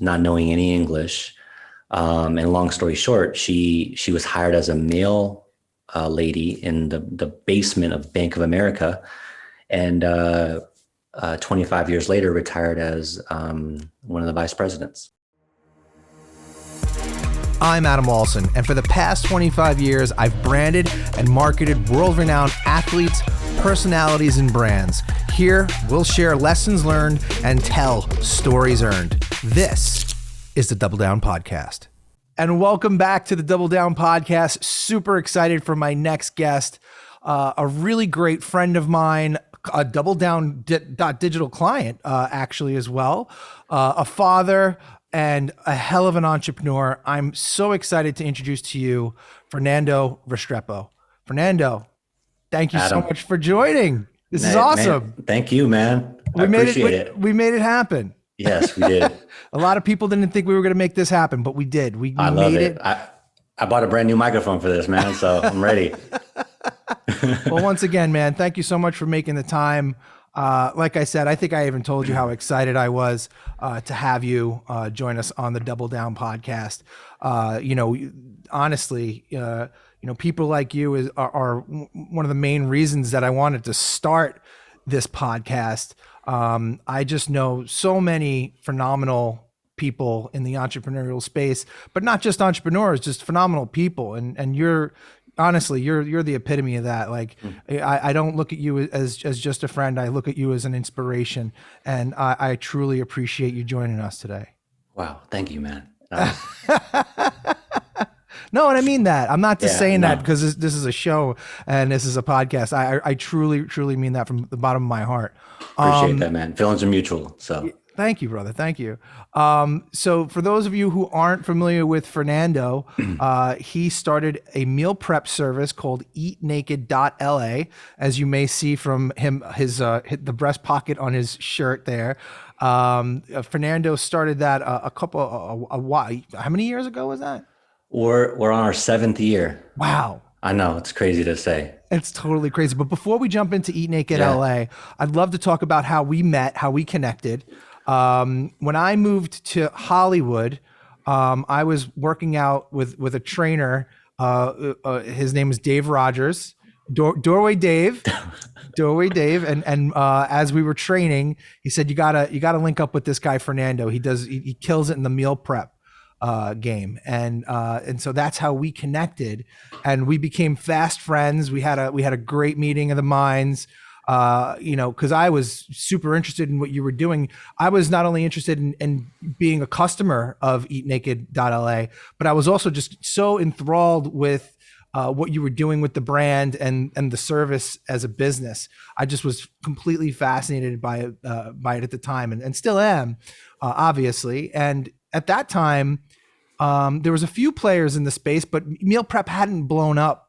not knowing any English. And long story short, she was hired as a mail lady in the basement of Bank of America, and 25 years later retired as one of the vice presidents. I'm Adam Walson, and for the past 25 years, I've branded and marketed world-renowned athletes, personalities, and brands. Here, we'll share lessons learned and tell stories earned. This is the Double Down Podcast. And welcome back to the Double Down Podcast. Super excited for my next guest, a really great friend of mine, a DoubleDown.Digital client, actually, as well, a father, and a hell of an entrepreneur. I'm so excited to introduce to you Fernando Restrepo. Fernando, thank you so much for joining. This is awesome. Man, thank you, man. I appreciate it. We made it happen. Yes, we did. A lot of people didn't think we were going to make this happen, but we did. We I love it. I bought a brand new microphone for this, man, so I'm ready. Well, once again, man, thank you so much for making the time. Like I said, I think I even told you how excited I was to have you join us on the Double Down Podcast. Honestly, people like you are one of the main reasons that I wanted to start this podcast. I just know so many phenomenal people in the entrepreneurial space, but not just entrepreneurs, just phenomenal people. And you're the epitome of that. Like, I don't look at you as just a friend. I look at you as an inspiration, and I truly appreciate you joining us today. Wow. Thank you, man. No, and I mean that. I'm not just saying that because this is a show and this is a podcast. I truly mean that from the bottom of my heart. Appreciate that, man. Feelings are mutual. So thank you, brother. Thank you. So for those of you who aren't familiar with Fernando, he started a meal prep service called EATnaked.LA, as you may see from the breast pocket on his shirt there. Fernando started that how many years ago was that? We're on our 7th year. Wow. I know, it's crazy to say. It's totally crazy. But before we jump into EATnaked.LA, I'd love to talk about how we met, how we connected. When I moved to Hollywood, I was working out with a trainer. His name is Dave Rogers, Doorway Dave. And as we were training, he said, you gotta link up with this guy, Fernando. He kills it in the meal prep game. And so that's how we connected, and we became fast friends. We had a great meeting of the minds. Because I was super interested in what you were doing. I was not only interested in being a customer of EATnaked.LA, but I was also just so enthralled with what you were doing with the brand and the service as a business. I just was completely fascinated by it at the time, and still am, obviously. And at that time, there was a few players in the space, but meal prep hadn't blown up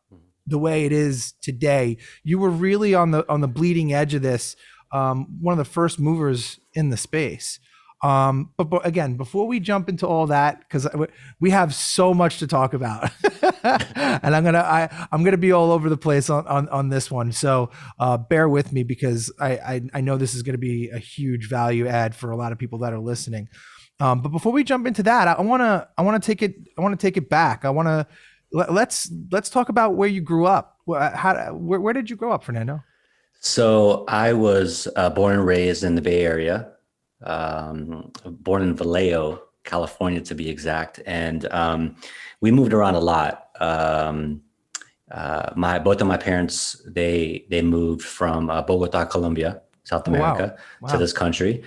the way it is today. You were really on the bleeding edge of this, one of the first movers in the space. But again, before we jump into all that, because we have so much to talk about, and I'm gonna be all over the place on this one. So bear with me, because I know this is gonna be a huge value add for a lot of people that are listening. But before we jump into that, I wanna take it back. Let's talk about where you grew up. Where did you grow up, Fernando? So I was born and raised in the Bay Area, born in Vallejo, California, to be exact. And we moved around a lot. Both of my parents, they moved from Bogota, Colombia, South America, to this country.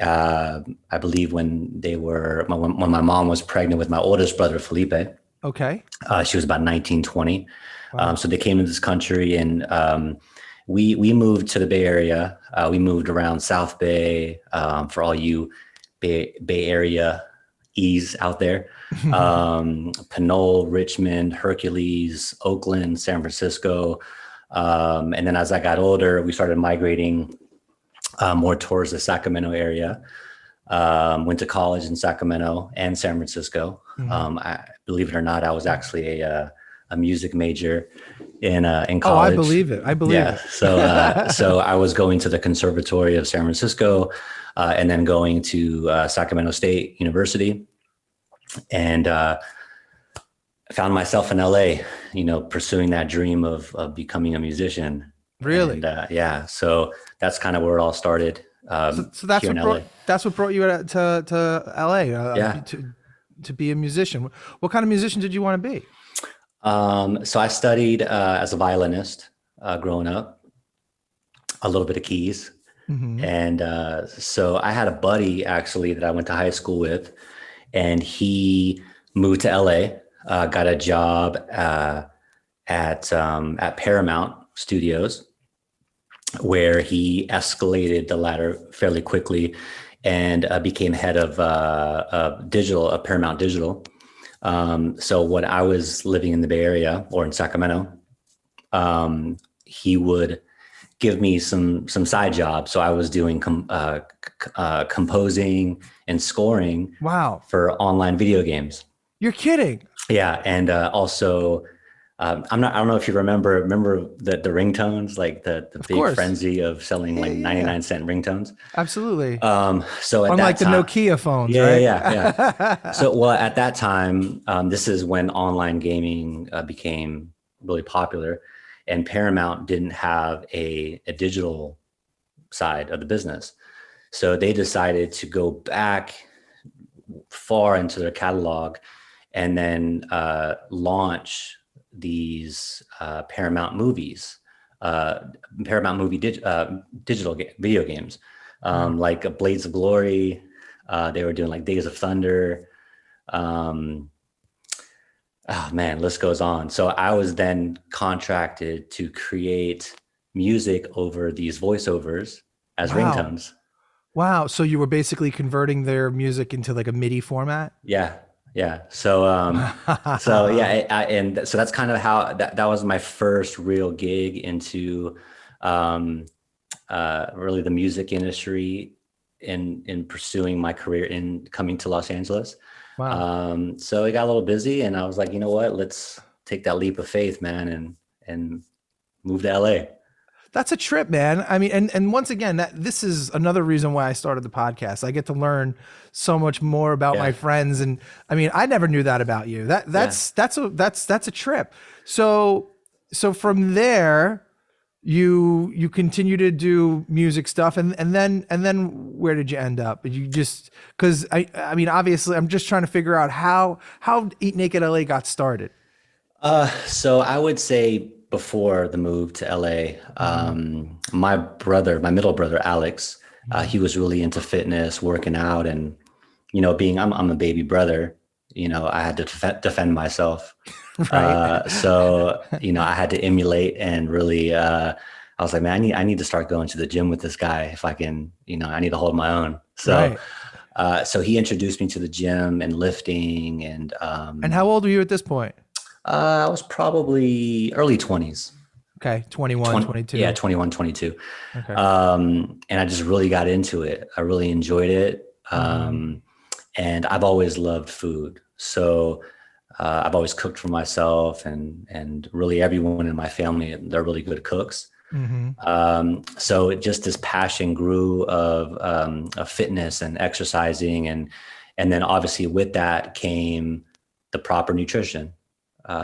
I believe when my mom was pregnant with my oldest brother, Felipe. Okay. She was about 19, 20. Wow. So they came to this country, and we moved to the Bay Area. We moved around South Bay, for all you Bay Area E's out there. Pinole, Richmond, Hercules, Oakland, San Francisco. And then as I got older, we started migrating more towards the Sacramento area. Went to college in Sacramento and San Francisco. I believe it or not, I was actually a a music major in college. Oh, I believe it. I believe it. So I was going to the Conservatory of San Francisco, and then going to Sacramento State University, and found myself in LA, pursuing that dream of becoming a musician. Really? And so that's kind of where it all started. So that's what brought you to LA, to be a musician. What kind of musician did you want to be? So I studied as a violinist growing up, a little bit of keys. Mm-hmm. And so I had a buddy actually that I went to high school with, and he moved to LA, got a job at Paramount Studios, where he escalated the ladder fairly quickly and became head of Paramount Digital. So when I was living in the Bay Area or in Sacramento, he would give me some side jobs. So I was doing composing and scoring. Wow. For online video games. You're kidding. Yeah. And also, I don't know if you remember the ringtones, like the big course. Frenzy of selling 99-cent ringtones. Absolutely. So at unlike that time, the Nokia phones, right? Yeah. So, well, at that time, this is when online gaming became really popular, and Paramount didn't have a digital side of the business. So they decided to go back far into their catalog and then launch these Paramount movies, Paramount movie digital video games, like Blades of Glory. They were doing like Days of Thunder. Oh man, list goes on. So I was then contracted to create music over these voiceovers as ringtones. Wow. So you were basically converting their music into like a MIDI format? Yeah. So, and so that's kind of how that was my first real gig into, really the music industry in pursuing my career in coming to Los Angeles. Wow. So it got a little busy, and I was like, you know what, let's take that leap of faith, man, and move to LA. That's a trip, man. I mean, and once again, this is another reason why I started the podcast. I get to learn so much more about my friends, and I mean, I never knew that about you. That's a trip. So from there, you continue to do music stuff, and then where did you end up? You just, because I mean, obviously, I'm just trying to figure out how Eat Naked LA got started. So I would say, before the move to LA, my middle brother, Alex, he was really into fitness, working out, and, being, I'm a baby brother, I had to defend myself. Right. So, I had to emulate, and really, I was like, man, I need to start going to the gym with this guy if I can, I need to hold my own. So, so he introduced me to the gym and lifting, and how old were you at this point? I was probably early 20s. Okay. 21, 22. Yeah. 21, 22. Okay. And I just really got into it. I really enjoyed it. And I've always loved food. So, I've always cooked for myself, and really everyone in my family, they're really good cooks. So just this passion grew of fitness and exercising. And then obviously with that came the proper nutrition.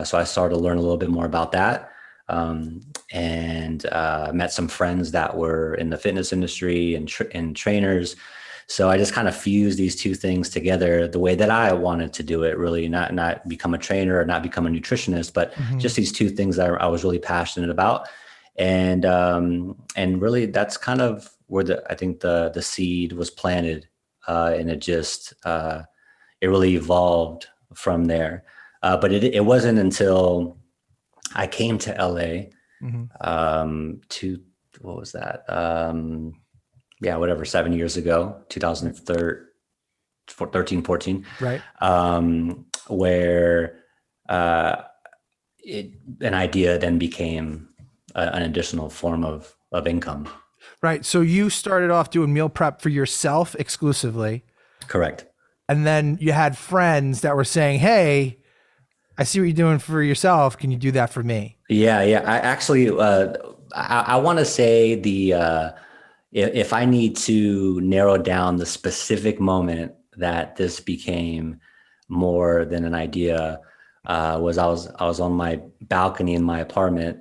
So I started to learn a little bit more about that, and met some friends that were in the fitness industry and trainers. So I just kind of fused these two things together the way that I wanted to do it, really, not become a trainer or not become a nutritionist, but just these two things that I was really passionate about. And really that's kind of where I think the seed was planted, and it just, it really evolved from there. But it wasn't until I came to LA, what was that? 7 years ago, 2013, 14. Right. Where an idea then became an additional form of income. Right. So you started off doing meal prep for yourself exclusively. Correct. And then you had friends that were saying, hey, I see what you're doing for yourself. Can you do that for me? Yeah, yeah. I actually, I want to say if I need to narrow down the specific moment that this became more than an idea, I was on my balcony in my apartment,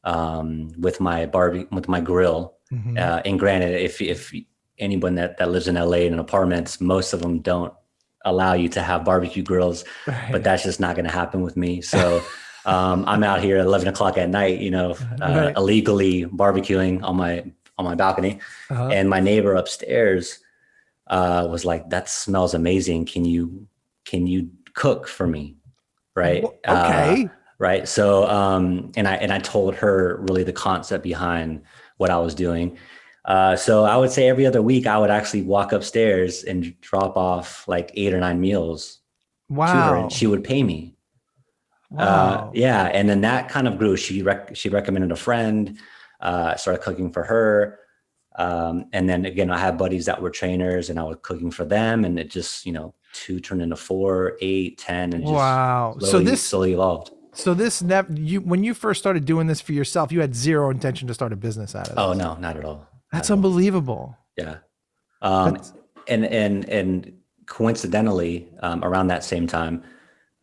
with with my grill. Hmm. And granted, if anyone that lives in LA in apartments, most of them don't allow you to have barbecue grills, but Right. that's just not going to happen with me. So I'm out here at 11 o'clock at night, Right. illegally barbecuing on my balcony, Uh-huh. and my neighbor upstairs was like, "That smells amazing. Can you cook for me?" Right. Okay. Right. So, and I told her really the concept behind what I was doing. So I would say every other week I would actually walk upstairs and drop off like 8 or 9 meals to her, and she Wow. would pay me. Wow. Yeah. And then that kind of grew. She recommended a friend, started cooking for her. And then again, I had buddies that were trainers, and I was cooking for them, and it just, two turned into four, 8, 10, and just Wow. slowly evolved. So this never you when you first started doing this for yourself, you had zero intention to start a business out of Oh this. no, not at all. Not That's at all. unbelievable. Yeah. Um, That's and coincidentally, around that same time,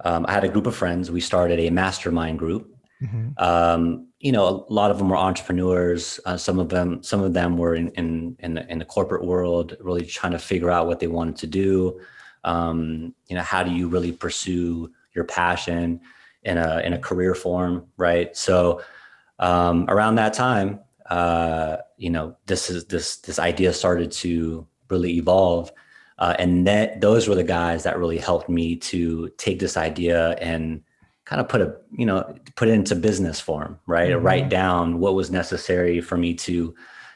I had a group of friends. We started a mastermind group. Mhm. A lot of them were entrepreneurs. Some of them were in the corporate world, really trying to figure out what they wanted to do. How do you really pursue your passion in a career form, right? So around that time, this idea started to really evolve. And those were the guys that really helped me to take this idea and kind of put it into business form, right? Write Mhm. down what was necessary for me to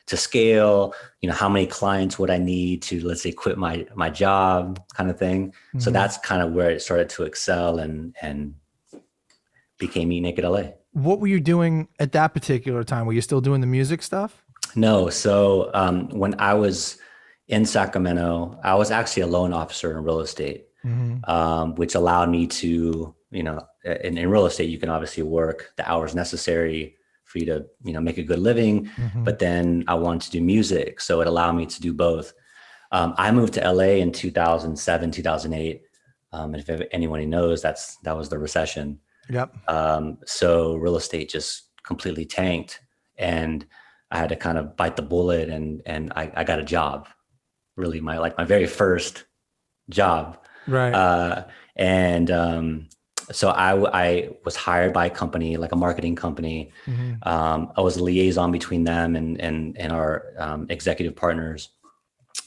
scale, how many clients would I need to, let's say, quit my job kind of thing. So Mhm. that's kind of where it started to excel and became EATnaked.LA. What were you doing at that particular time? Were you still doing the music stuff? No. So when I was in Sacramento, I was actually a loan officer in real estate, Mhm. which allowed me to, in real estate, you can obviously work the hours necessary for you to, make a good living. Mhm. But then I wanted to do music. So it allowed me to do both. I moved to LA in 2007, 2008. And if anyone knows, that was the recession. Yep. So real estate just completely tanked, and I had to kind of bite the bullet, and I got a job, really my very first job. Right. Uh, and so I was hired by a company, like a marketing company. Mhm. I was a liaison between them and our executive partners.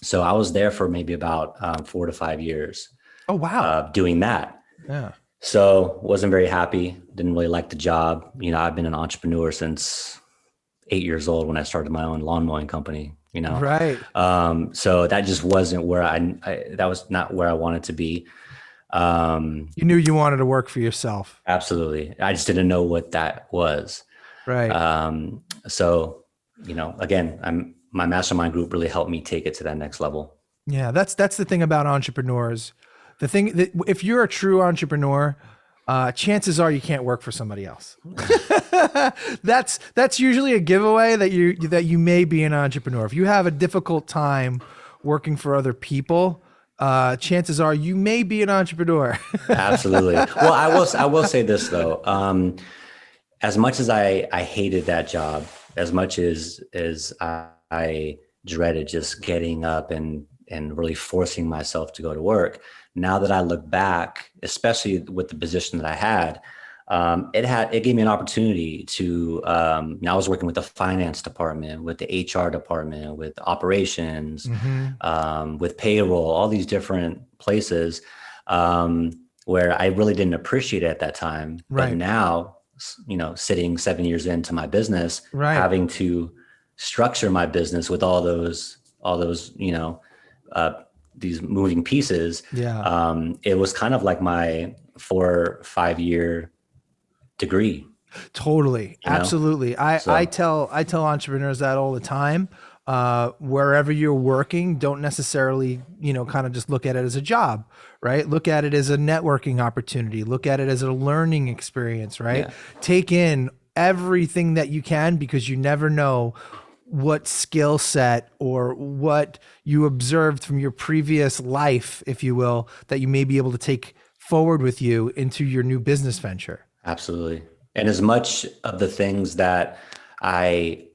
So I was there for maybe about 4 to 5 years Oh wow. doing that. Yeah. So wasn't very happy. Didn't really like the job. I've been an entrepreneur since 8 years old when I started my own lawn mowing company. Right. So that just wasn't where that was not where I wanted to be. You knew you wanted to work for yourself. Absolutely. I just didn't know what that was. Right. So, again, my mastermind group really helped me take it to that next level. Yeah, that's the thing about entrepreneurs. The thing that if you're a true entrepreneur, chances are you can't work for somebody else. That's usually a giveaway that you may be an entrepreneur. If you have a difficult time working for other people, chances are you may be an entrepreneur. Absolutely. Well, I will say this though. As much as I hated that job, as much as I dreaded just getting up and really forcing myself to go to work. Now that I look back, especially with the position that I had, it gave me an opportunity to. I was working with the finance department, with the HR department, with operations, Mhm. with payroll, all these different places where I really didn't appreciate it at that time. But Right. now, sitting 7 years into my business, Right. having to structure my business with all those, uh, these moving pieces, Yeah. it was kind of like my 4 or 5 year degree, Totally. you know? Absolutely. I So tell entrepreneurs that all the time. wherever you're working, don't necessarily, kind of just look at it as a job, right? Look at it as a networking opportunity. Look at it as a learning experience, right? Yeah. Take in everything that you can, because you never know what skill set or what you observed from your previous life, if you will, that you may be able to take forward with you into your new business venture. Absolutely. And as much of the things that I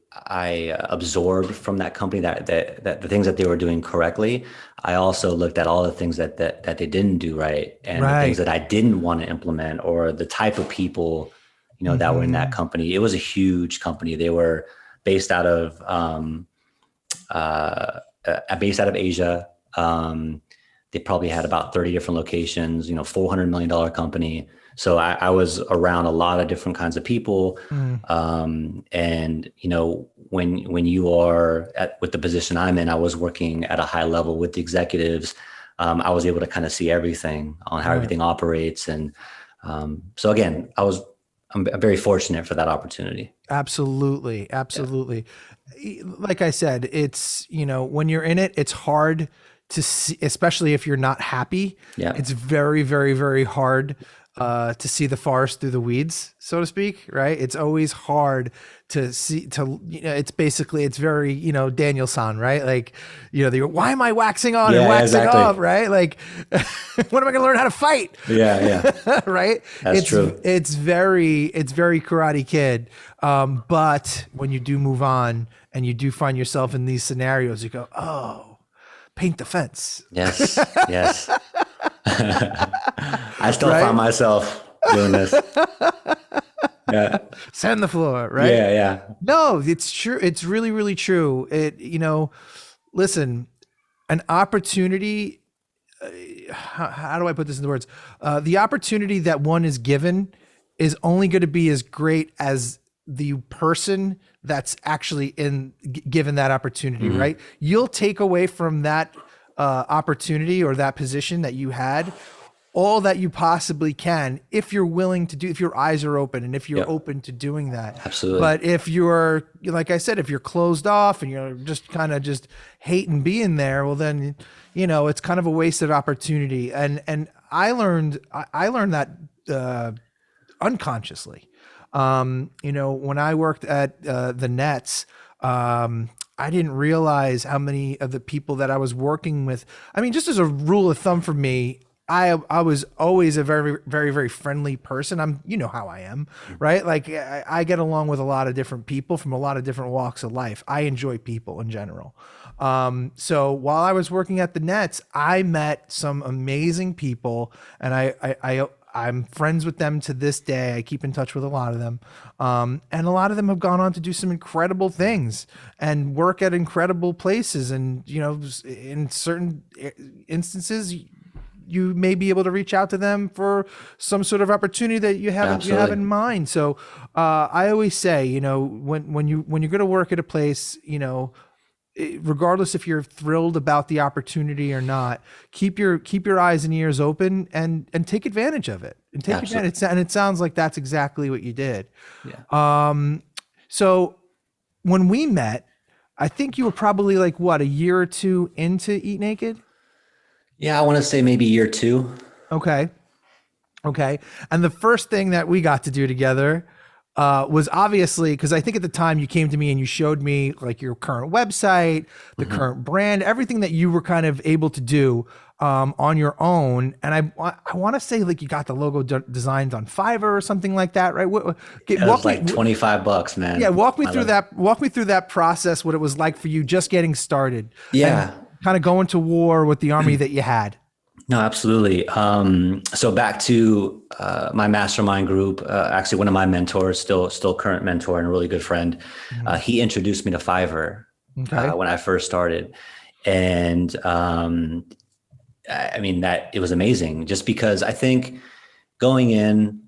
absorbed from that company, that the things that they were doing correctly, I also looked at all the things that they didn't do right, and the things that I didn't want to implement, or the type of people, that were in that company. It was a huge company. They were based out of Asia. They probably had about 30 different locations, $400 million company. So I was around a lot of different kinds of people. And, when you are with the position I'm in, I was working at a high level with the executives. I was able to kind of see everything on how everything operates. And so again, I'm very fortunate for that opportunity. Absolutely. Absolutely. Yeah. Like I said, it's, when you're in it, it's hard to see, especially if you're not happy. Yeah. It's very, very, very hard to see the forest through the weeds, so to speak, right? It's always hard to see, it's very, Daniel-san, right? Like, they go, why am I waxing on and waxing off, right? Like, when am I going to learn how to fight? Yeah. Right? That's true. It's very Karate Kid. But when you do move on and you do find yourself in these scenarios, you go, oh, paint the fence. Yes. I still find myself doing this. Yeah. Sand the floor, right? Yeah. No, it's true. It's really, really true. Listen, an opportunity, how do I put this into words? The opportunity that one is given is only going to be as great as the person that's actually given that opportunity, right? You'll take away from that opportunity or that position that you had all that you possibly can, if you're willing to do, if your eyes are open and if you're open to doing that. Absolutely. But if you're, like I said, if you're closed off and you're just kind of just hating being there, well then, it's kind of a wasted opportunity. And I learned that unconsciously. When I worked at the Nets, I didn't realize how many of the people that I was working with. I mean, just as a rule of thumb for me, I was always a very, very, very friendly person. How I am, right? Like I get along with a lot of different people from a lot of different walks of life. I enjoy people in general. So while I was working at the Nets, I met some amazing people, and I'm friends with them to this day. I keep in touch with a lot of them. And a lot of them have gone on to do some incredible things and work at incredible places. And, in certain instances, you may be able to reach out to them for some sort of opportunity that you have in mind. So I always say, when you're going to work at a place, regardless if you're thrilled about the opportunity or not, keep your eyes and ears open and take advantage of it and take advantage. And it sounds like that's exactly what you did. Yeah. So when we met, I think you were probably like a year or two into Eat Naked. Yeah. I want to say maybe year 2. Okay. And the first thing that we got to do together was obviously, because I think at the time you came to me and you showed me like your current website, the current brand, everything that you were kind of able to do on your own. And I want to say like you got the logo designed on Fiverr or something like that, right? It was like $25, man. Yeah, walk me through that. Walk me through that process. What it was like for you just getting started. Yeah, and kind of going to war with the army that you had. No, absolutely. So back to my mastermind group, actually one of my mentors, still current mentor and a really good friend, he introduced me to Fiverr when I first started. And I mean, that it was amazing just because I think going in,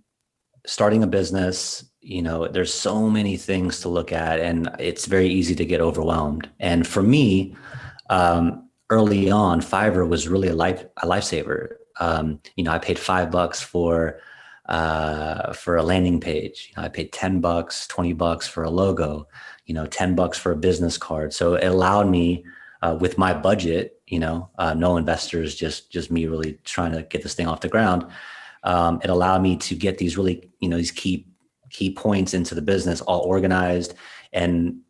starting a business, there's so many things to look at and it's very easy to get overwhelmed. And for me, early on, Fiverr was really a lifesaver. I paid $5 for for a landing page. I paid $10, $20 for a logo, $10 for a business card. So it allowed me, with my budget, no investors, just me really trying to get this thing off the ground. It allowed me to get these really, these key points into the business all organized, and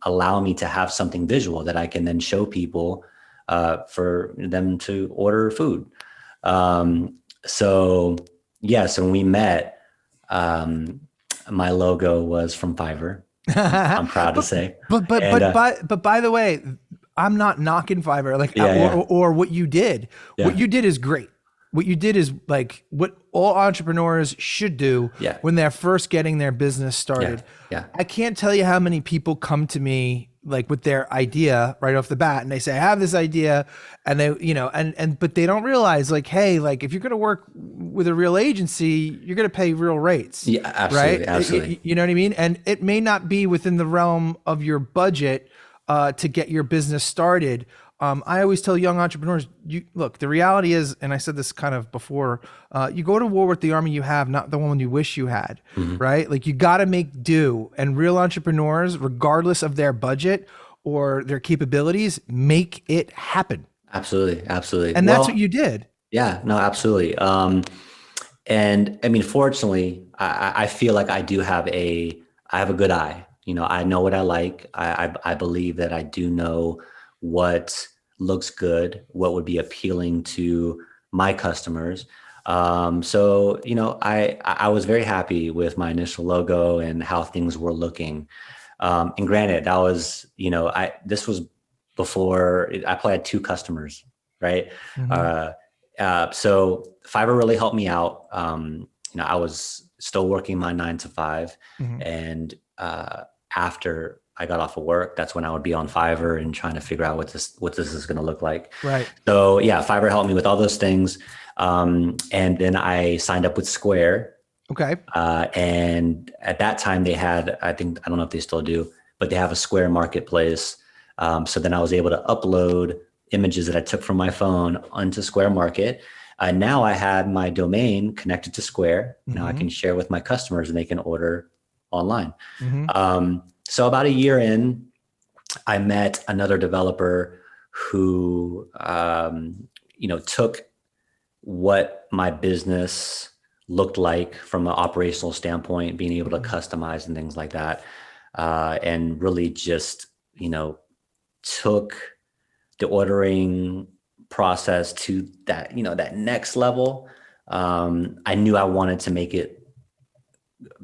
allow me to have something visual that I can then show people for them to order food. So when we met, my logo was from Fiverr. I'm proud to say. But by the way, I'm not knocking Fiverr, or what you did. Yeah. What you did is great. What you did is like what all entrepreneurs should do when they're first getting their business started. Yeah. I can't tell you how many people come to me like with their idea right off the bat, and they say, I have this idea, and they, but they don't realize like, hey, like if you're going to work with a real agency, you're going to pay real rates. Yeah, absolutely. Right? Absolutely. You know what I mean? And it may not be within the realm of your budget to get your business started. I always tell young entrepreneurs, look, the reality is, and I said this kind of before, you go to war with the army you have, not the one you wish you had, right? Like you got to make do. And real entrepreneurs, regardless of their budget or their capabilities, make it happen. Absolutely. Absolutely. And that's what you did. Yeah, no, absolutely. And I mean, fortunately, I feel like I have a good eye. I know what I like. I believe that I do know what looks good, what would be appealing to my customers. So, I was very happy with my initial logo and how things were looking. And granted, that was, this was before I probably had 2 customers, right? So Fiverr really helped me out. I was still working my 9 to 5, and after I got off of work, that's when I would be on Fiverr and trying to figure out what this is going to look like. Right. So yeah, Fiverr helped me with all those things. And then I signed up with Square. Okay. And at that time they had, I don't know if they still do, but they have a Square marketplace. So then I was able to upload images that I took from my phone onto Square Market. Now I had my domain connected to Square. Now I can share with my customers and they can order online. So about a year in, I met another developer who, took what my business looked like from an operational standpoint, being able to customize and things like that, and really just, took the ordering process to that, that next level. I knew I wanted to make it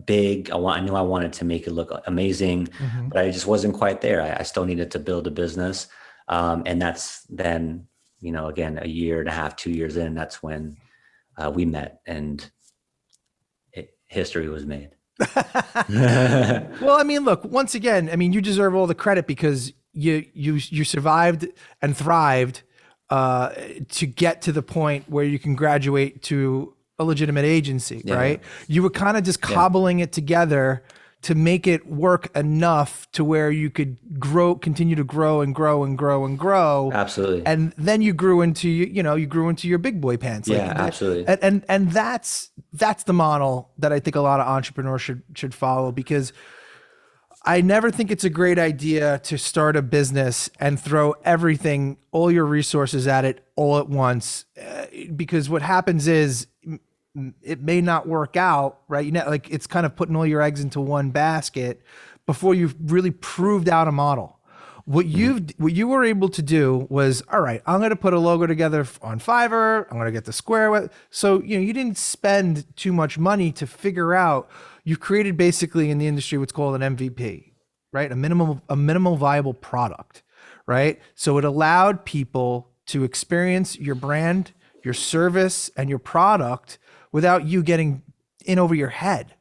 big. I knew I wanted to make it look amazing, but I just wasn't quite there. I still needed to build a business. And that's then, again, a year and a half, 2 years in, that's when we met and history was made. Well, I mean, look, once again, I mean, you deserve all the credit because you survived and thrived to get to the point where you can graduate to a legitimate agency, right? You were kind of just cobbling it together to make it work enough to where you could continue to grow and grow and grow and grow. Absolutely. And then you grew into, you grew into your big boy pants. Absolutely. And that's the model that I think a lot of entrepreneurs should follow, because I never think it's a great idea to start a business and throw everything, all your resources at it all at once, because what happens is it may not work out, right? Like it's kind of putting all your eggs into one basket before you've really proved out a model. What you were able to do was, all right, I'm going to put a logo together on Fiverr. I'm going to get the Square. So, you didn't spend too much money to figure out. You've created basically in the industry what's called an MVP, right? A minimal viable product, right? So it allowed people to experience your brand, your service, and your product without you getting in over your head,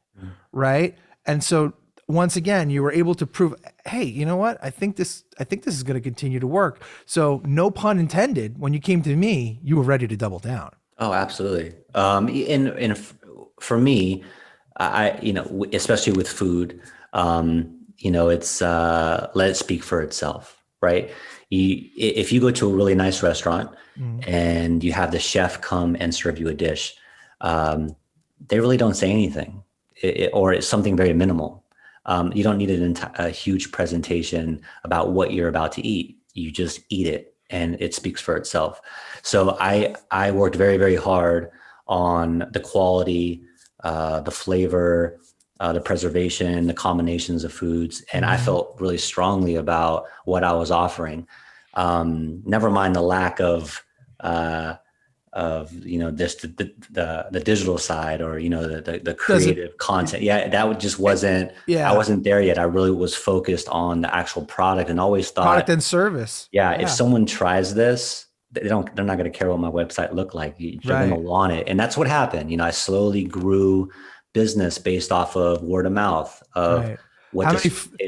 right? And so once again, you were able to prove, hey, you know what? I think this is going to continue to work. So no pun intended, when you came to me, you were ready to double down. Oh, absolutely. And for me, especially with food, it's let it speak for itself, right? If you go to a really nice restaurant and you have the chef come and serve you a dish, they really don't say anything, or it's something very minimal. You don't need a huge presentation about what you're about to eat. You just eat it and it speaks for itself. So I worked very, very hard on the quality, the flavor, the preservation, the combinations of foods. And I felt really strongly about what I was offering. Never mind the lack of this, the digital side, or, the creative content. Yeah. That just wasn't, I wasn't there yet. I really was focused on the actual product, and always thought product and service. Yeah. If someone tries this, they're not going to care what my website looked like. You're going to want it. And that's what happened. I slowly grew business based off of word of mouth of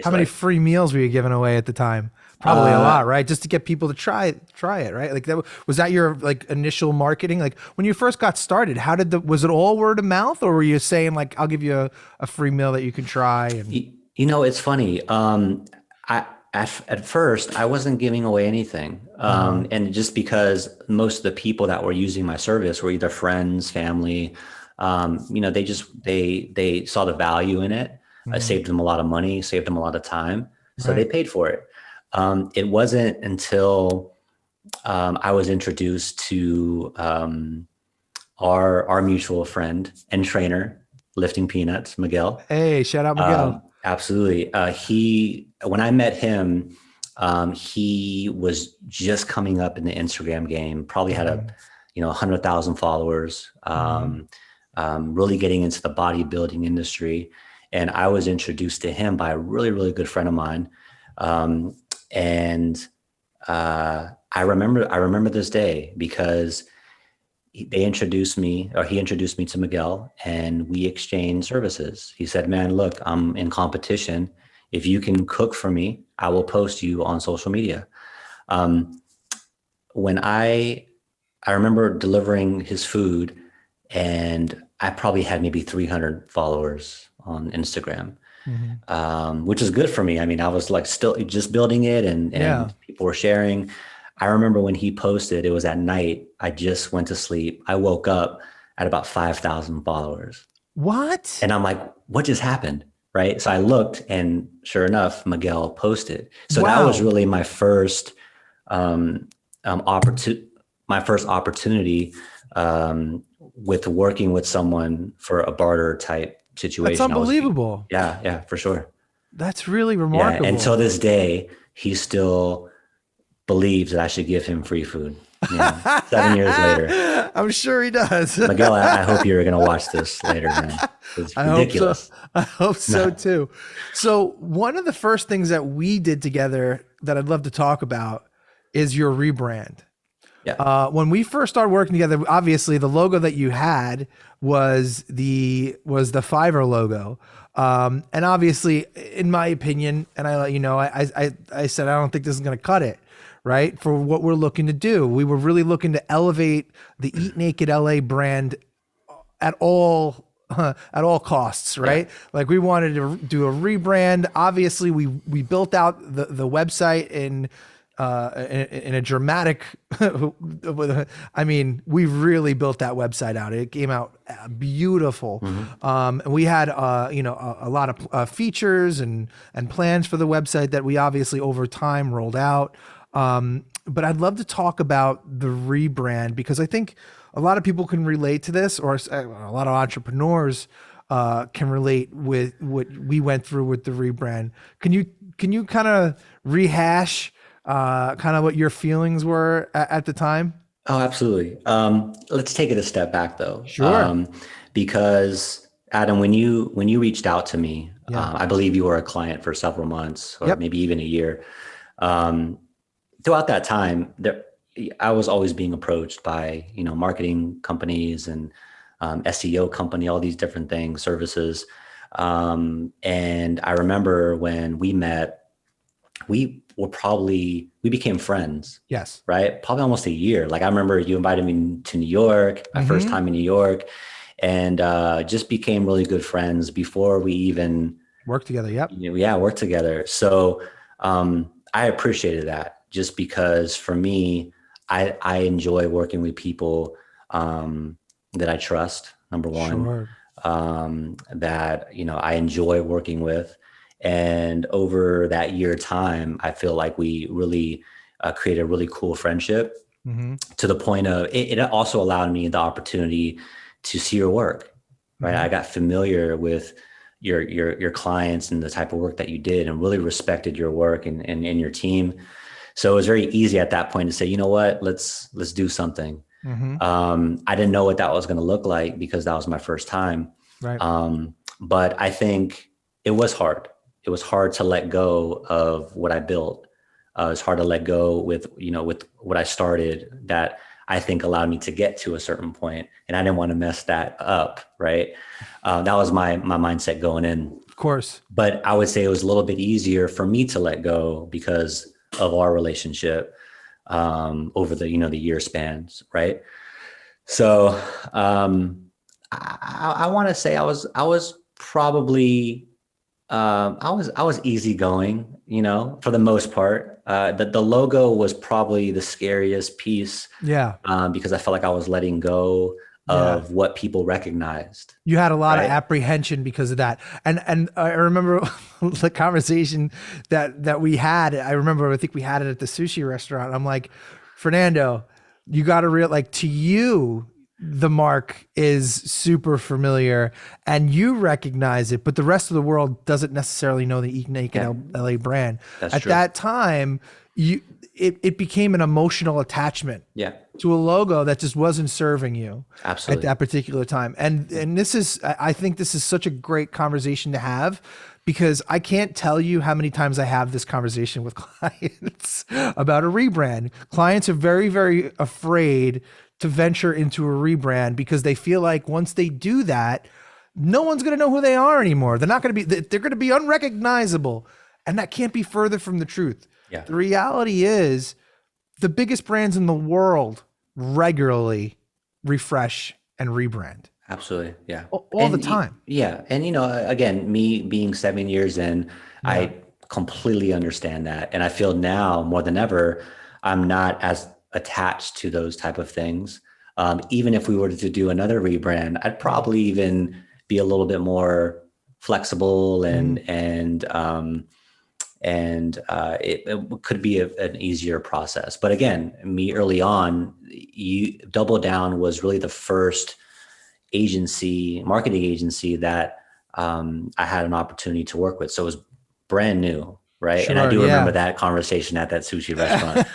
how many free meals were you giving away at the time? Probably a lot, right? Just to get people to try it, right? Like was that your like initial marketing? Like when you first got started, was it all word of mouth, or were you saying like, I'll give you a free meal that you can try? And it's funny. At first I wasn't giving away anything. And just because most of the people that were using my service were either friends, family, they saw the value in it. I saved them a lot of money, saved them a lot of time. So they paid for it. It wasn't until I was introduced to our mutual friend and trainer, Lifting Peanuts, Miguel. Hey, shout out Miguel. Absolutely. When I met him, he was just coming up in the Instagram game, probably had 100,000 followers, really getting into the bodybuilding industry. And I was introduced to him by a really, really good friend of mine. I remember this day because he introduced me to Miguel, and we exchanged services. He said, "Man, look, I'm in competition. If you can cook for me, I will post you on social media." When I remember delivering his food, and I probably had maybe 300 followers on Instagram. Which is good for me. I mean, I was like still just building it, and people were sharing. I remember when he posted, it was at night. I just went to sleep. I woke up at about 5,000 followers. What? And I'm like, what just happened? Right. So I looked, and sure enough, Miguel posted. So that was really my first opportunity with working with someone for a barter type situation. That's unbelievable. Yeah, for sure. That's really remarkable. Yeah, and to this day, he still believes that I should give him free food. 7 years later. I'm sure he does. Miguel, I hope you're going to watch this later, man. It's ridiculous. I hope so too. So one of the first things that we did together that I'd love to talk about is your rebrand. Yeah. When we first started working together, obviously the logo that you had was the Fiverr logo. And obviously, in my opinion, and I let you know, I said, I don't think this is going to cut it, right? For what we're looking to do. We were really looking to elevate the EATnaked.LA brand at all costs, right? Yeah. Like we wanted to do a rebrand. Obviously we built out the website in a dramatic, I mean, we really built that website out. It came out beautiful. And we had, a lot of features and plans for the website that we obviously over time rolled out. But I'd love to talk about the rebrand because I think a lot of people can relate to this, or a lot of entrepreneurs can relate with what we went through with the rebrand. Can you kind of rehash kind of what your feelings were at the time? Oh, absolutely. Let's take it a step back though. Sure. Because Adam, when you reached out to me, I believe you were a client for several months or maybe even a year. Throughout that time, I was always being approached by, marketing companies and SEO company, all these different things, services. And I remember when we met, we became friends. Yes. Right. Probably almost a year. Like I remember you invited me to New York, my first time in New York, and just became really good friends before we even worked together. Yep. Worked together. So I appreciated that just because for me, I enjoy working with people that I trust, number one. that, I enjoy working with. And over that year time, I feel like we really created a really cool friendship to the point of it also allowed me the opportunity to see your work, right? I got familiar with your clients and the type of work that you did and really respected your work and your team. So it was very easy at that point to say, you know what, let's do something. I didn't know what that was going to look like because that was my first time. Right. But I think it was hard. It was hard to let go of what I built. It's hard to let go with what I started that I think allowed me to get to a certain point, and I didn't want to mess that up. Right. That was my mindset going in. Of course. But I would say it was a little bit easier for me to let go because of our relationship over the year spans. Right. So I want to say I was probably I was easygoing, for the most part. The logo was probably the scariest piece. Yeah. Because I felt like I was letting go of what people recognized. You had a lot of apprehension because of that. And I remember the conversation that we had. I think we had it at the sushi restaurant. I'm like, Fernando, you got to to you, the mark is super familiar and you recognize it, but the rest of the world doesn't necessarily know the EATnaked.LA brand. At that time, it became an emotional attachment to a logo that just wasn't serving you at that particular time. And I think this is such a great conversation to have, because I can't tell you how many times I have this conversation with clients about a rebrand. Clients are very, very afraid to venture into a rebrand because they feel like once they do that, no one's going to know who they are anymore. They're going to be unrecognizable. And that can't be further from the truth. Yeah. The reality is the biggest brands in the world regularly refresh and rebrand. Absolutely. Yeah. All the time. Yeah. And, again, me being 7 years in, I completely understand that. And I feel now more than ever, I'm not as attached to those type of things. Even if we were to do another rebrand, I'd probably even be a little bit more flexible and it could be an easier process. But again, me early on, DoubleDown was really the first marketing agency that I had an opportunity to work with. So it was brand new. Right. Sure, and I do remember that conversation at that sushi restaurant.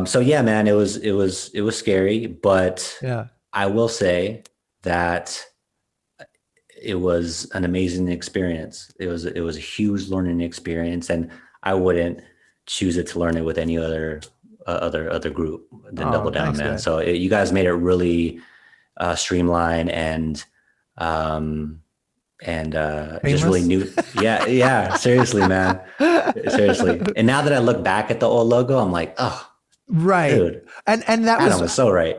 So yeah, man, it was scary, but I will say that it was an amazing experience. It was a huge learning experience, and I wouldn't choose it to learn it with any other group than DoubleDown, man. Good. So you guys made it really streamlined and just really new. Yeah. Seriously, man. Seriously. And now that I look back at the old logo, I'm like, oh, right. Dude, and that Adam was so right.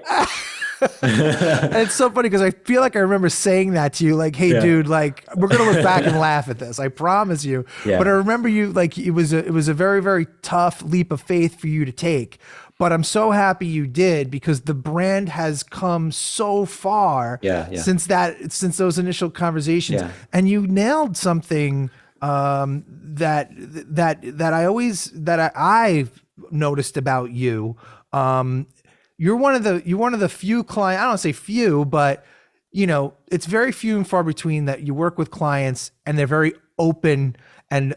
And it's so funny because I feel like I remember saying that to you, like, hey, dude, like, we're going to look back and laugh at this. I promise you. Yeah. But I remember you, like, it was a very, very tough leap of faith for you to take. But I'm so happy you did, because the brand has come so far since those initial conversations. Yeah. And you nailed something that I've noticed about you. You're one of the few clients, I don't say few, but it's very few and far between that you work with clients and they're very open and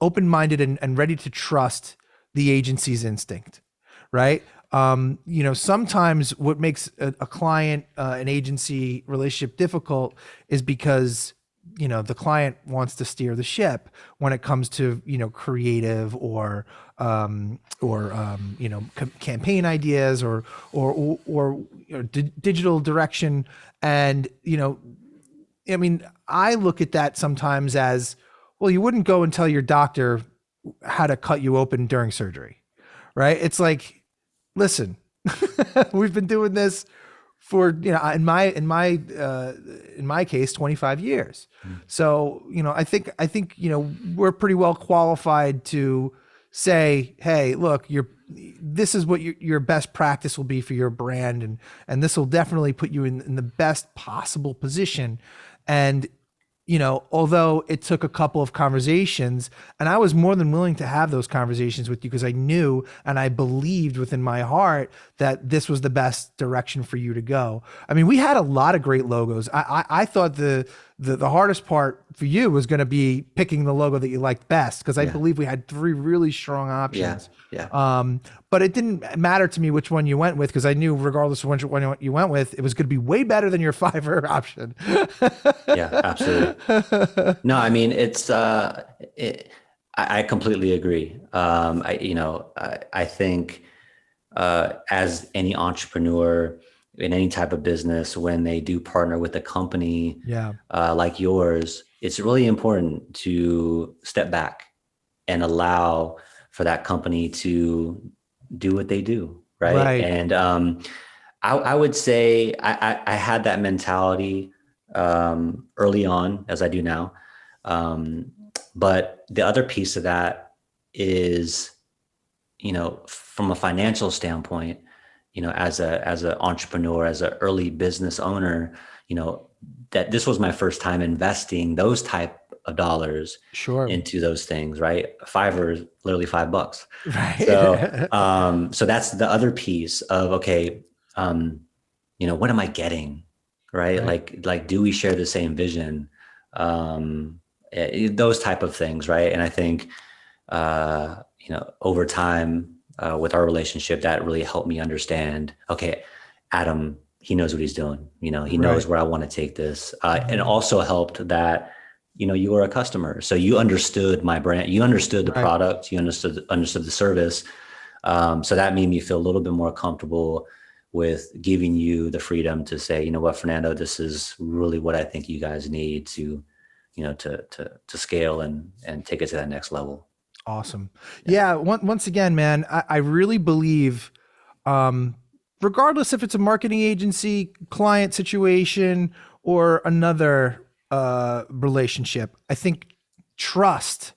open-minded and ready to trust the agency's instinct, right? Sometimes what makes a client, an agency relationship difficult is because, the client wants to steer the ship when it comes to, creative or campaign ideas or digital direction. And, I look at that sometimes as, well, you wouldn't go and tell your doctor how to cut you open during surgery, right? It's like, listen, we've been doing this for, in my case, 25 years. So, I think, we're pretty well qualified to say, hey, look, this is what your best practice will be for your brand. And this will definitely put you in the best possible position. And, although it took a couple of conversations, and I was more than willing to have those conversations with you because I knew and I believed within my heart that this was the best direction for you to go. I mean, we had a lot of great logos. I thought the hardest part for you was going to be picking the logo that you liked best, because I believe we had 3 really strong options. But it didn't matter to me which one you went with, because I knew regardless of which one you went with, it was going to be way better than your Fiverr option. Yeah, absolutely. No, I mean, I completely agree. I think as any entrepreneur in any type of business, when they do partner with a company like yours, it's really important to step back and allow for that company to do what they do. Right. And I would say I had that mentality early on, as I do now. But the other piece of that is, from a financial standpoint, as an entrepreneur, as an early business owner, that this was my first time investing those type of dollars into those things, right? Fiverr is literally $5. Right. So that's the other piece of, okay, what am I getting? Right. Like, do we share the same vision? Those type of things. Right. And I think, over time, with our relationship, that really helped me understand, okay, Adam, he knows what he's doing. He knows where I want to take this. And also helped that, you were a customer. So you understood my brand, you understood the product, you understood the service. So that made me feel a little bit more comfortable with giving you the freedom to say, you know what, Fernando, this is really what I think you guys need to, to scale and take it to that next level. Awesome. Yeah. Once again, man, I really believe, regardless if it's a marketing agency, client situation, or another relationship, I think trust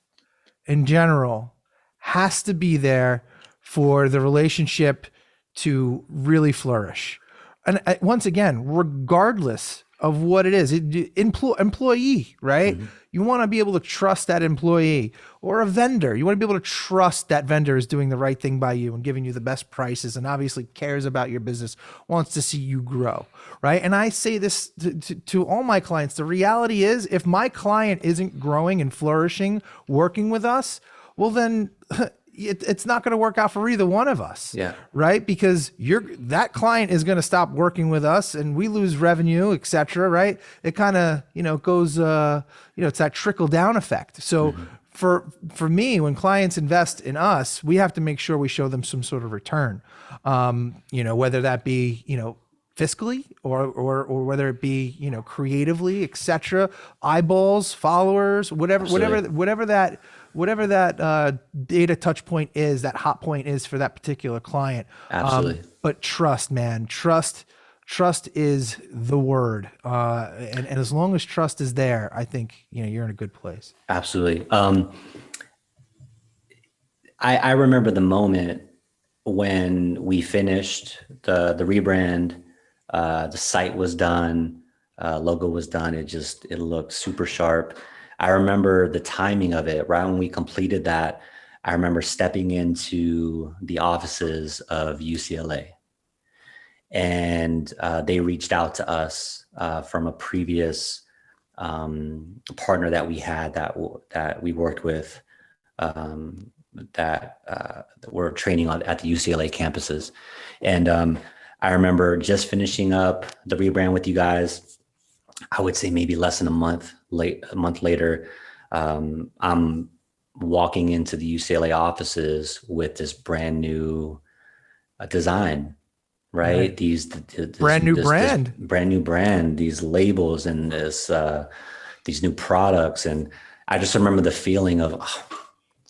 in general has to be there for the relationship to really flourish. And once again, regardless of what it is, employee, right? Mm-hmm. You want to be able to trust that employee, or a vendor. You want to be able to trust that vendor is doing the right thing by you and giving you the best prices, and obviously cares about your business, wants to see you grow, right? And I say this to all my clients. The reality is, if my client isn't growing and flourishing, working with us, well, then it's not going to work out for either one of us. Yeah. Right. Because that client is going to stop working with us and we lose revenue, et cetera. Right. It kind of, goes, it's that trickle down effect. So for me, when clients invest in us, we have to make sure we show them some sort of return, whether that be, fiscally or whether it be, creatively, et cetera, eyeballs, followers, whatever that data touch point is, that hot point is for that particular client. Absolutely. But trust, man, trust is the word. And as long as trust is there, I think, you're in a good place. Absolutely. I remember the moment when we finished the rebrand, the site was done, logo was done. It looked super sharp. I remember the timing of it. Right when we completed that, I remember stepping into the offices of UCLA, and they reached out to us from a previous partner that we had that we worked with, that were training at the UCLA campuses. And I remember just finishing up the rebrand with you guys. I would say maybe less than a month later, I'm walking into the UCLA offices with this brand new design, right? This brand new brand, these labels and these new products. And I just remember the feeling of,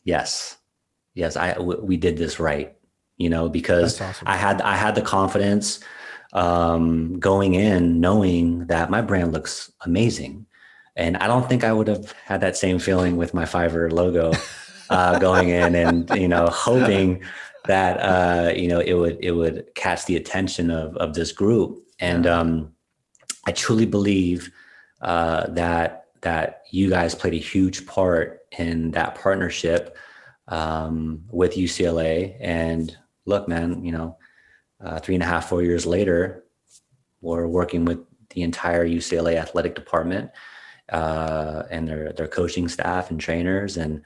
yes, we did this right, because awesome. I had the confidence going in, knowing that my brand looks amazing. And I don't think I would have had that same feeling with my Fiverr logo going in and, hoping that it would catch the attention of this group. And I truly believe that you guys played a huge part in that partnership with UCLA. And look, man, 3.5, 4 years later, we're working with the entire UCLA athletic department and their coaching staff and trainers, and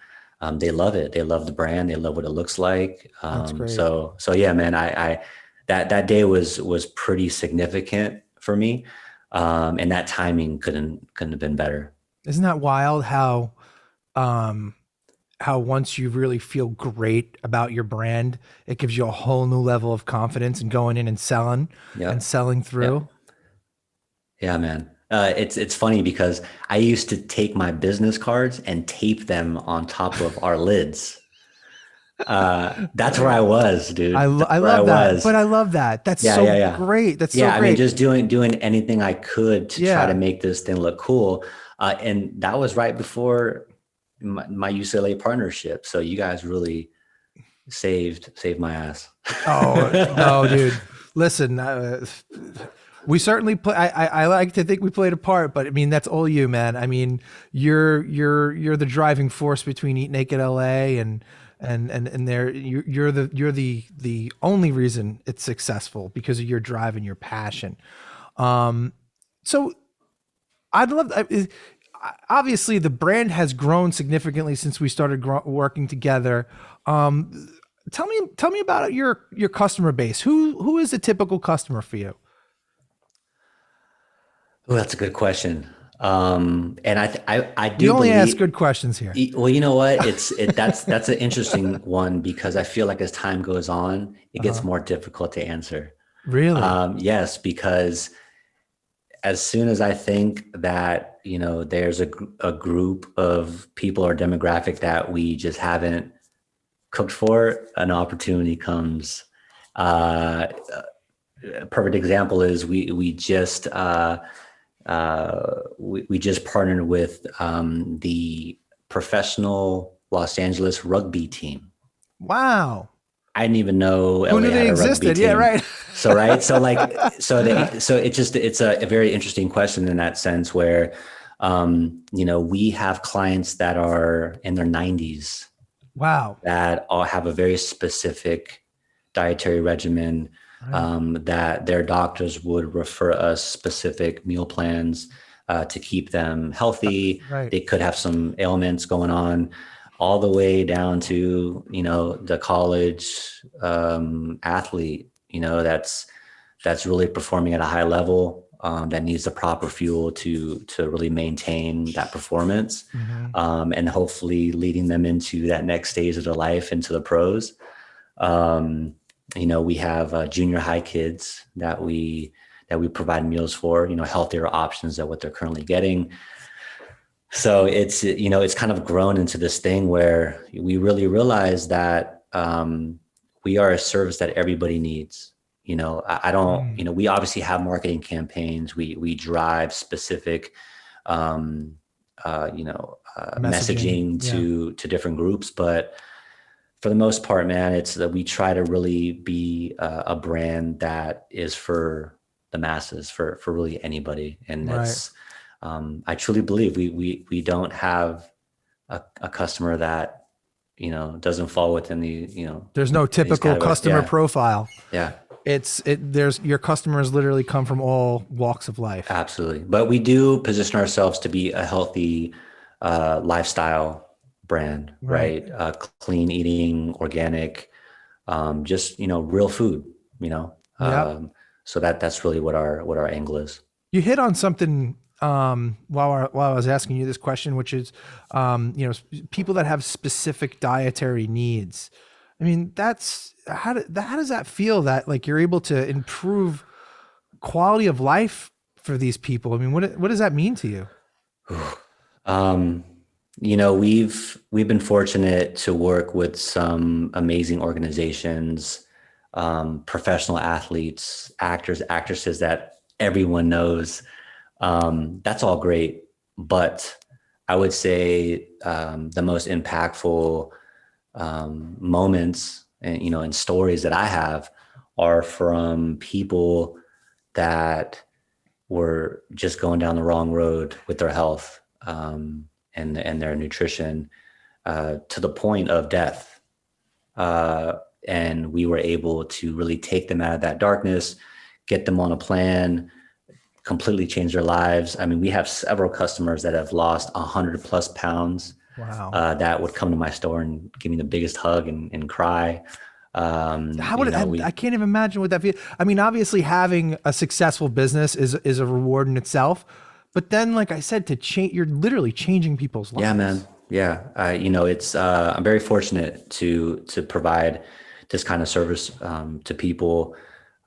they love it. They love the brand. They love what it looks like. That's great. So yeah, man, I that day was pretty significant for me. And that timing couldn't have been better. Isn't that wild how once you really feel great about your brand, it gives you a whole new level of confidence in going in and selling and selling through. Yeah, man. It's funny because I used to take my business cards and tape them on top of our lids. That's where I was, dude. I love that. But I love that. That's great. That's so great. I mean, just doing anything I could to try to make this thing look cool. And that was right before my UCLA partnership. So you guys really saved my ass. Oh, no, dude. Listen, we certainly play. I like to think we played a part, but I mean, that's all you, man. I mean, you're the driving force between EATnaked.LA and there you're the only reason it's successful because of your drive and your passion. So I'd love, obviously the brand has grown significantly since we started working together. Tell me about your customer base. Who is a typical customer for you? Oh, that's a good question. And I do. You only ask good questions here. Well, you know what? That's an interesting one because I feel like as time goes on, it gets more difficult to answer. Really? Yes, because as soon as I think that, there's a group of people or demographic that we just haven't cooked for, an opportunity comes. A perfect example is we just partnered with the professional Los Angeles rugby team. Wow. I didn't even know Who knew they existed. Yeah, right. So it's a very interesting question in that sense where, we have clients that are in their 90s. Wow. That all have a very specific dietary regimen. That their doctors would refer us specific meal plans to keep them healthy. Right. They could have some ailments going on, all the way down to the college athlete. That's really performing at a high level. That needs the proper fuel to really maintain that performance, and hopefully leading them into that next stage of their life, into the pros. We have junior high kids that we provide meals for, healthier options than what they're currently getting. So it's kind of grown into this thing where we really realize that we are a service that everybody needs. I don't, we obviously have marketing campaigns. We drive specific, messaging to different groups, but for the most part, man, it's that we try to really be a brand that is for the masses, for really anybody. And that's, I truly believe we don't have a customer that, doesn't fall within there's no typical customer profile. Yeah. There's your customers literally come from all walks of life. Absolutely. But we do position ourselves to be a healthy lifestyle brand, right? Clean eating, organic, just, real food, so that's really what our angle is. You hit on something while I was asking you this question, which is, people that have specific dietary needs. I mean, how does that feel that like you're able to improve quality of life for these people? I mean, what does that mean to you? We've been fortunate to work with some amazing organizations, professional athletes, actors, actresses that everyone knows. That's all great. But I would say the most impactful moments and, and stories that I have are from people that were just going down the wrong road with their health, and their nutrition, to the point of death. And we were able to really take them out of that darkness, get them on a plan, completely change their lives. I mean, we have several customers that have lost 100+ pounds. Wow. That would come to my store and give me the biggest hug and cry. How would I can't even imagine what that feels. I mean, obviously having a successful business is a reward in itself, but then, like I said, to change, you're literally changing people's lives. Yeah, man. Yeah. It's, I'm very fortunate to provide this kind of service, to people.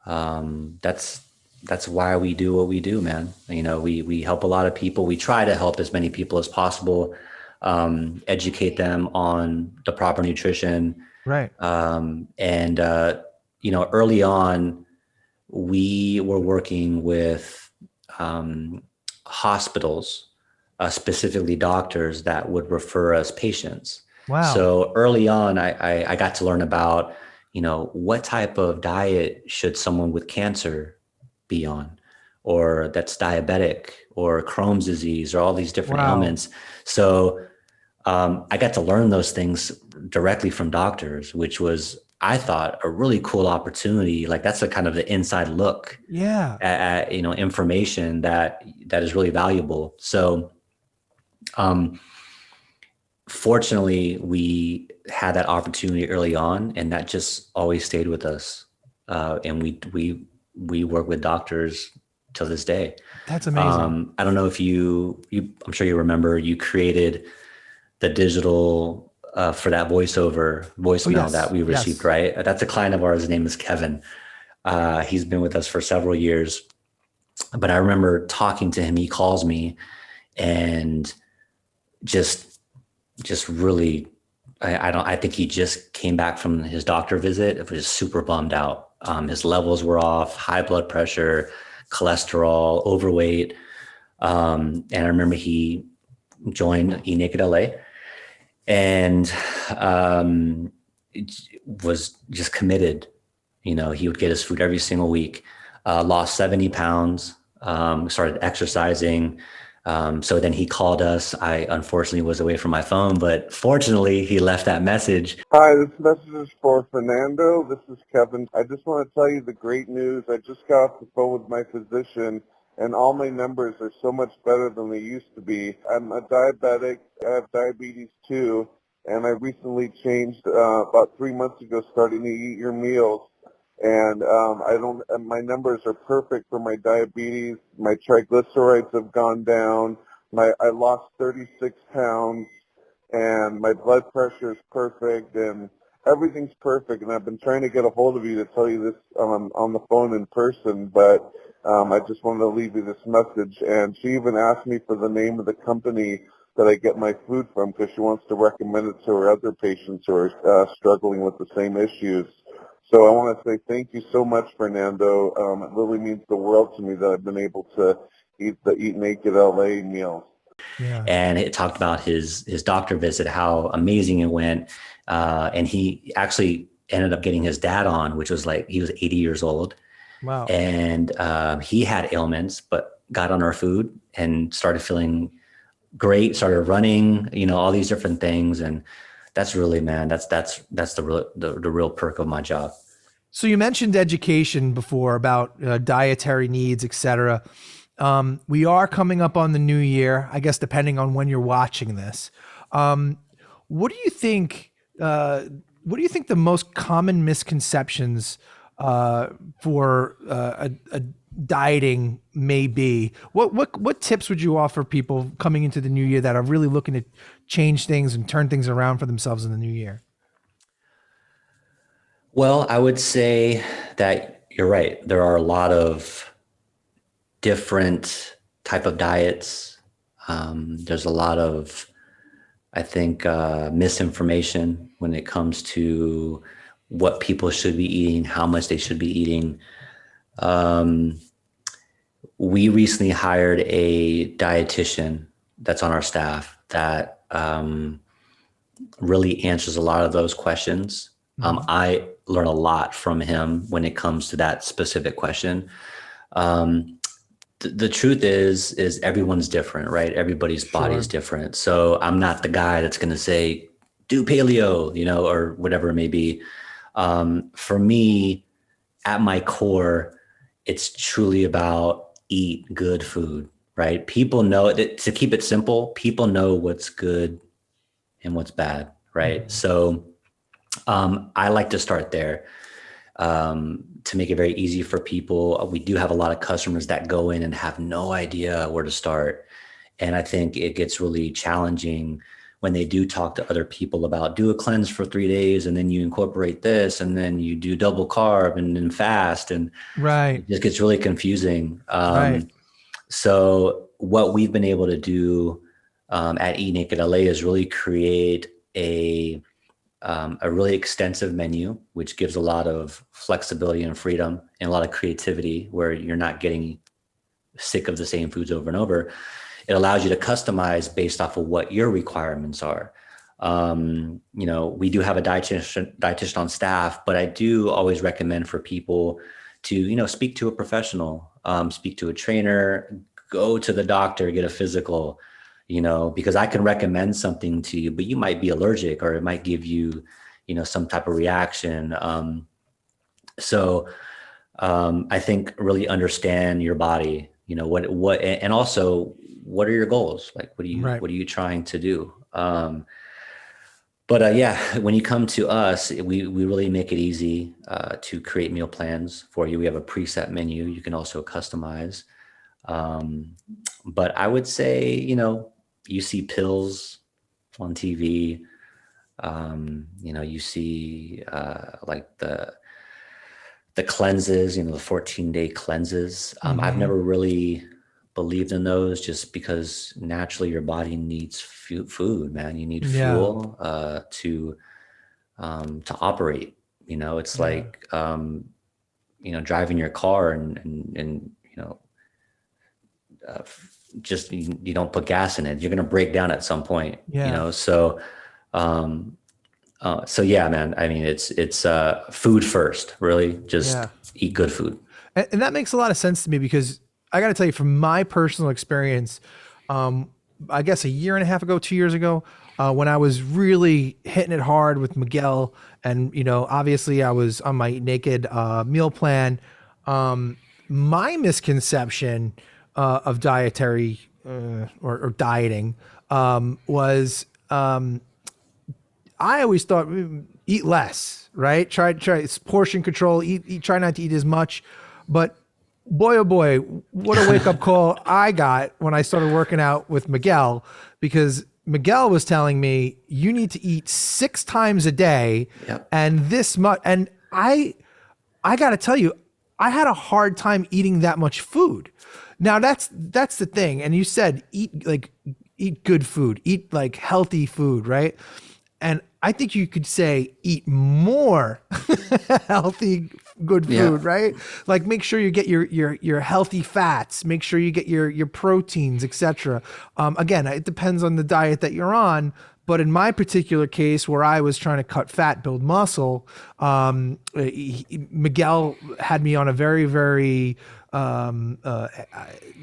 That's why we do what we do, man. We help a lot of people. We try to help as many people as possible, educate them on the proper nutrition. Right. Early on, we were working with hospitals, specifically doctors that would refer us patients. Wow. So early on, I got to learn about, what type of diet should someone with cancer be on, or that's diabetic, or Crohn's disease, or all these different ailments. So I got to learn those things directly from doctors, which was, I thought, a really cool opportunity. Like, that's a kind of the inside look at information that is really valuable. So fortunately, we had that opportunity early on, and that just always stayed with us. And we work with doctors till this day. That's amazing. I don't know if I'm sure you remember, you created the digital for that voicemail that we received, right? That's a client of ours. His name is Kevin. He's been with us for several years, but I remember talking to him. He calls me and just really, I think he just came back from his doctor visit. It was super bummed out. His levels were off, high blood pressure, cholesterol, overweight. And I remember he joined EATnaked.LA and was just committed. He would get his food every single week, lost 70 pounds, started exercising. So then he called us. I unfortunately was away from my phone, but fortunately he left that message. Hi, this message is for Fernando. This is Kevin. I just want to tell you the great news. I just got off the phone with my physician, and all my numbers are so much better than they used to be. I'm a diabetic. I have diabetes too, and I recently changed about 3 months ago, starting to eat your meals. And my numbers are perfect for my diabetes. My triglycerides have gone down. I lost 36 pounds, and my blood pressure is perfect, and everything's perfect. And I've been trying to get a hold of you to tell you this on the phone in person, but I just wanted to leave you this message. And she even asked me for the name of the company that I get my food from, because she wants to recommend it to her other patients who are struggling with the same issues. So I want to say thank you so much, Fernando. It really means the world to me that I've been able to eat the EATnaked.LA meals. Yeah. And it talked about his doctor visit, how amazing it went. And he actually ended up getting his dad on, which was like, he was 80 years old. Wow. And he had ailments, but got on our food and started feeling great, started running, all these different things. And that's really, man, that's the real perk of my job. So you mentioned education before about dietary needs, et cetera. We are coming up on the new year, I guess, depending on when you're watching this. What do you think the most common misconceptions for a dieting may be? What tips would you offer people coming into the new year that are really looking to change things and turn things around for themselves in the new year? Well, I would say that you're right. There are a lot of different type of diets. There's a lot of, I think, misinformation when it comes to what people should be eating, how much they should be eating. We recently hired a dietitian that's on our staff that really answers a lot of those questions. I learn a lot from him when it comes to that specific question. The truth is everyone's different, right? Everybody's body is different. So I'm not the guy that's going to say, do paleo, or whatever it may be. For me, at my core, it's truly about eat good food, right? People know that, to keep it simple, people know what's good and what's bad, right? So I like to start there to make it very easy for people. We do have a lot of customers that go in and have no idea where to start. And I think it gets really challenging when they do talk to other people about do a cleanse for 3 days and then you incorporate this and then you do double carb and then fast. And it just gets really confusing. So what we've been able to do at EATnaked.LA is really create a really extensive menu, which gives a lot of flexibility and freedom and a lot of creativity where you're not getting sick of the same foods over and over. It allows you to customize based off of what your requirements are. We do have a dietitian on staff, but I do always recommend for people to, speak to a professional, speak to a trainer, go to the doctor, get a physical, because I can recommend something to you, but you might be allergic or it might give you, some type of reaction. I think really understand your body, what, and also what are your goals? Like, what are you trying to do? When you come to us, we really make it easy to create meal plans for you. We have a preset menu. You can also customize. But I would say, you see pills on TV, you see like the cleanses, the 14-day cleanses. I've never really believed in those just because naturally your body needs food, man. You need fuel to operate. It's like, driving your car and just you don't put gas in it, you're going to break down at some point. So yeah, man, I mean, it's food first, really, just eat good food. And that makes a lot of sense to me because I got to tell you, from my personal experience, I guess a year and a half ago, 2 years ago, when I was really hitting it hard with Miguel, and obviously I was on my Naked meal plan. My misconception of dietary or dieting was I always thought eat less, right? Try it's portion control, eat, try not to eat as much. But boy, oh boy, what a wake up call I got when I started working out with Miguel, because Miguel was telling me you need to eat 6 times a day and this much. And I got to tell you, I had a hard time eating that much food. Now that's the thing. And you said eat good food, eat like healthy food, right? And I think you could say eat more healthy, good food, right? Like make sure you get your healthy fats, make sure you get your proteins, etc. Again, it depends on the diet that you're on. But in my particular case, where I was trying to cut fat, build muscle, Miguel had me on a very, very, I don't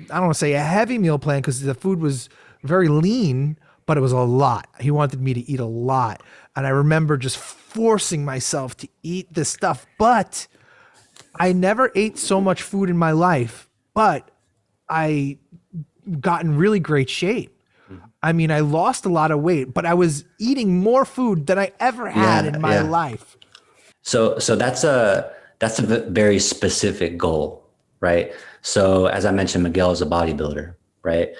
want to say a heavy meal plan because the food was very lean, but it was a lot. He wanted me to eat a lot. And I remember just forcing myself to eat this stuff. But I never ate so much food in my life, but I got in really great shape. I mean, I lost a lot of weight, but I was eating more food than I ever had in my life. So that's a very specific goal, right? So as I mentioned, Miguel is a bodybuilder, right?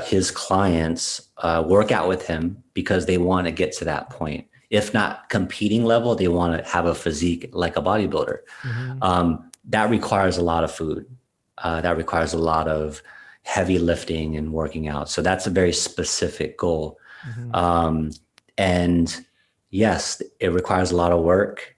His clients work out with him because they want to get to that point. If not competing level, they want to have a physique like a bodybuilder. That requires a lot of food. That requires a lot of heavy lifting and working out. So that's a very specific goal. And yes, it requires a lot of work.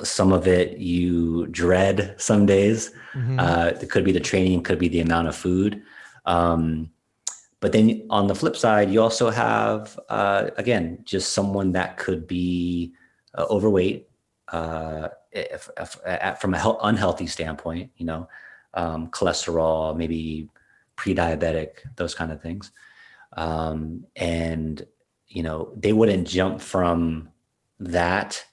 Some of it you dread some days. It could be the training, could be the amount of food. But then on the flip side, you also have, again, just someone that could be overweight, from a unhealthy standpoint, cholesterol, maybe pre-diabetic, those kind of things. And, they wouldn't jump from that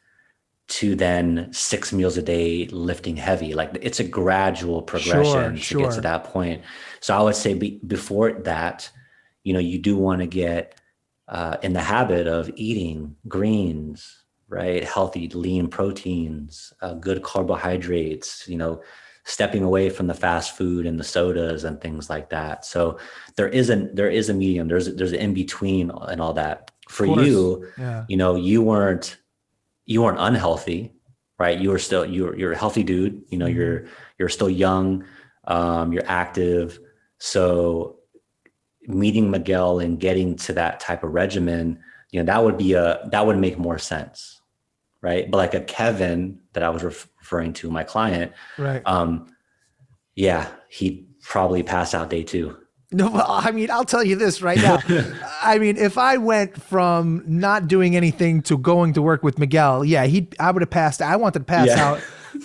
to then 6 meals a day lifting heavy. Like, it's a gradual progression to get to that point. So I would say before that, you do want to get in the habit of eating greens, right? Healthy, lean proteins, good carbohydrates, stepping away from the fast food and the sodas and things like that. So there is a medium, there's an in between and all that. For you, you weren't unhealthy, right? You're a healthy dude, you're still young, you're active. So meeting Miguel and getting to that type of regimen, that would make more sense, right? But like a Kevin that I was referring to, my client, right? He'd probably pass out day 2. No, I mean, I'll tell you this right now. I mean, if I went from not doing anything to going to work with Miguel, I would have passed. I wanted to pass out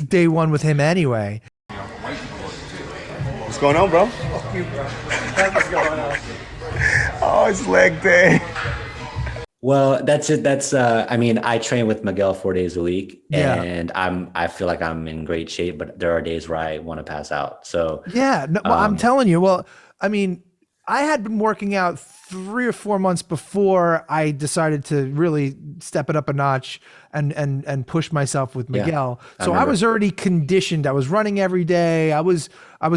day 1 with him anyway. What's going on, bro? What's going on? Oh, it's leg day. Well, that's it. That's, I train with Miguel 4 days a week, and I feel like I'm in great shape, but there are days where I want to pass out. So I'm telling you, I mean, I had been working out 3 or 4 months before I decided to really step it up a notch and push myself with Miguel. So I was already conditioned. I was running every day. I was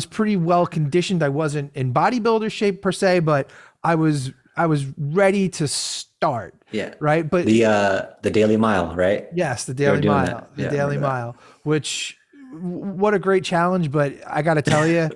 pretty well conditioned. I wasn't in bodybuilder shape per se, but I was ready to start. Yeah. Right. But the daily mile, right? Yes. The daily mile, daily mile, which what a great challenge. But I got to tell you,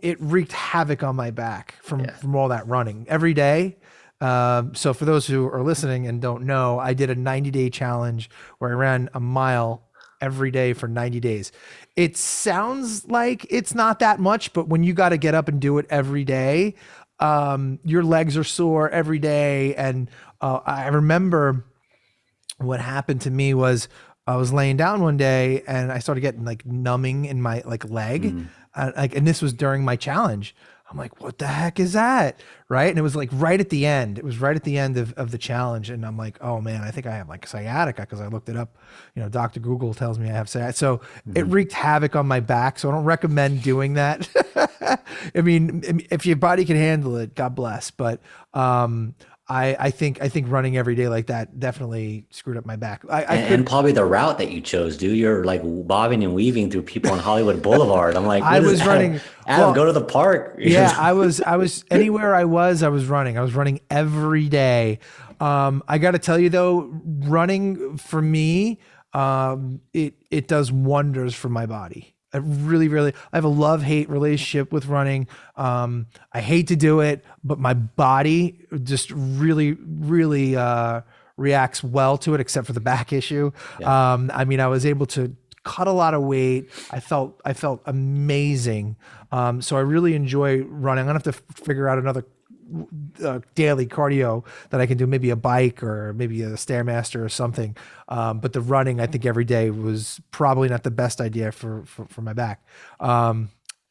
it wreaked havoc on my back from all that running every day. So for those who are listening and don't know, I did a 90-day challenge where I ran a mile every day for 90 days. It sounds like it's not that much, but when you got to get up and do it every day, your legs are sore every day. And I remember what happened to me was I was laying down one day and I started getting like numbing in my leg. And this was during my challenge. I'm like, what the heck is that? Right. And it was like right at the end. It was right at the end of the challenge. And I'm like, oh man, I think I have like sciatica, because I looked it up. Dr. Google tells me I have sciatica. So it wreaked havoc on my back. So I don't recommend doing that. I mean, if your body can handle it, God bless. But I think running every day like that definitely screwed up my back. And probably the route that you chose, dude. You're like bobbing and weaving through people on Hollywood Boulevard. I'm like, I was running. Adam, go to the park. Yeah, I was anywhere I was running. I was running every day. I got to tell you though, running for me, it does wonders for my body. I have a love-hate relationship with running. I hate to do it, but my body just really reacts well to it, except for the back issue. I mean, I was able to cut a lot of weight. I felt amazing. So I really enjoy running. I'm gonna have to figure out another daily cardio that I can do, maybe a bike or maybe a Stairmaster or something. But the running, I think every day was probably not the best idea for my back.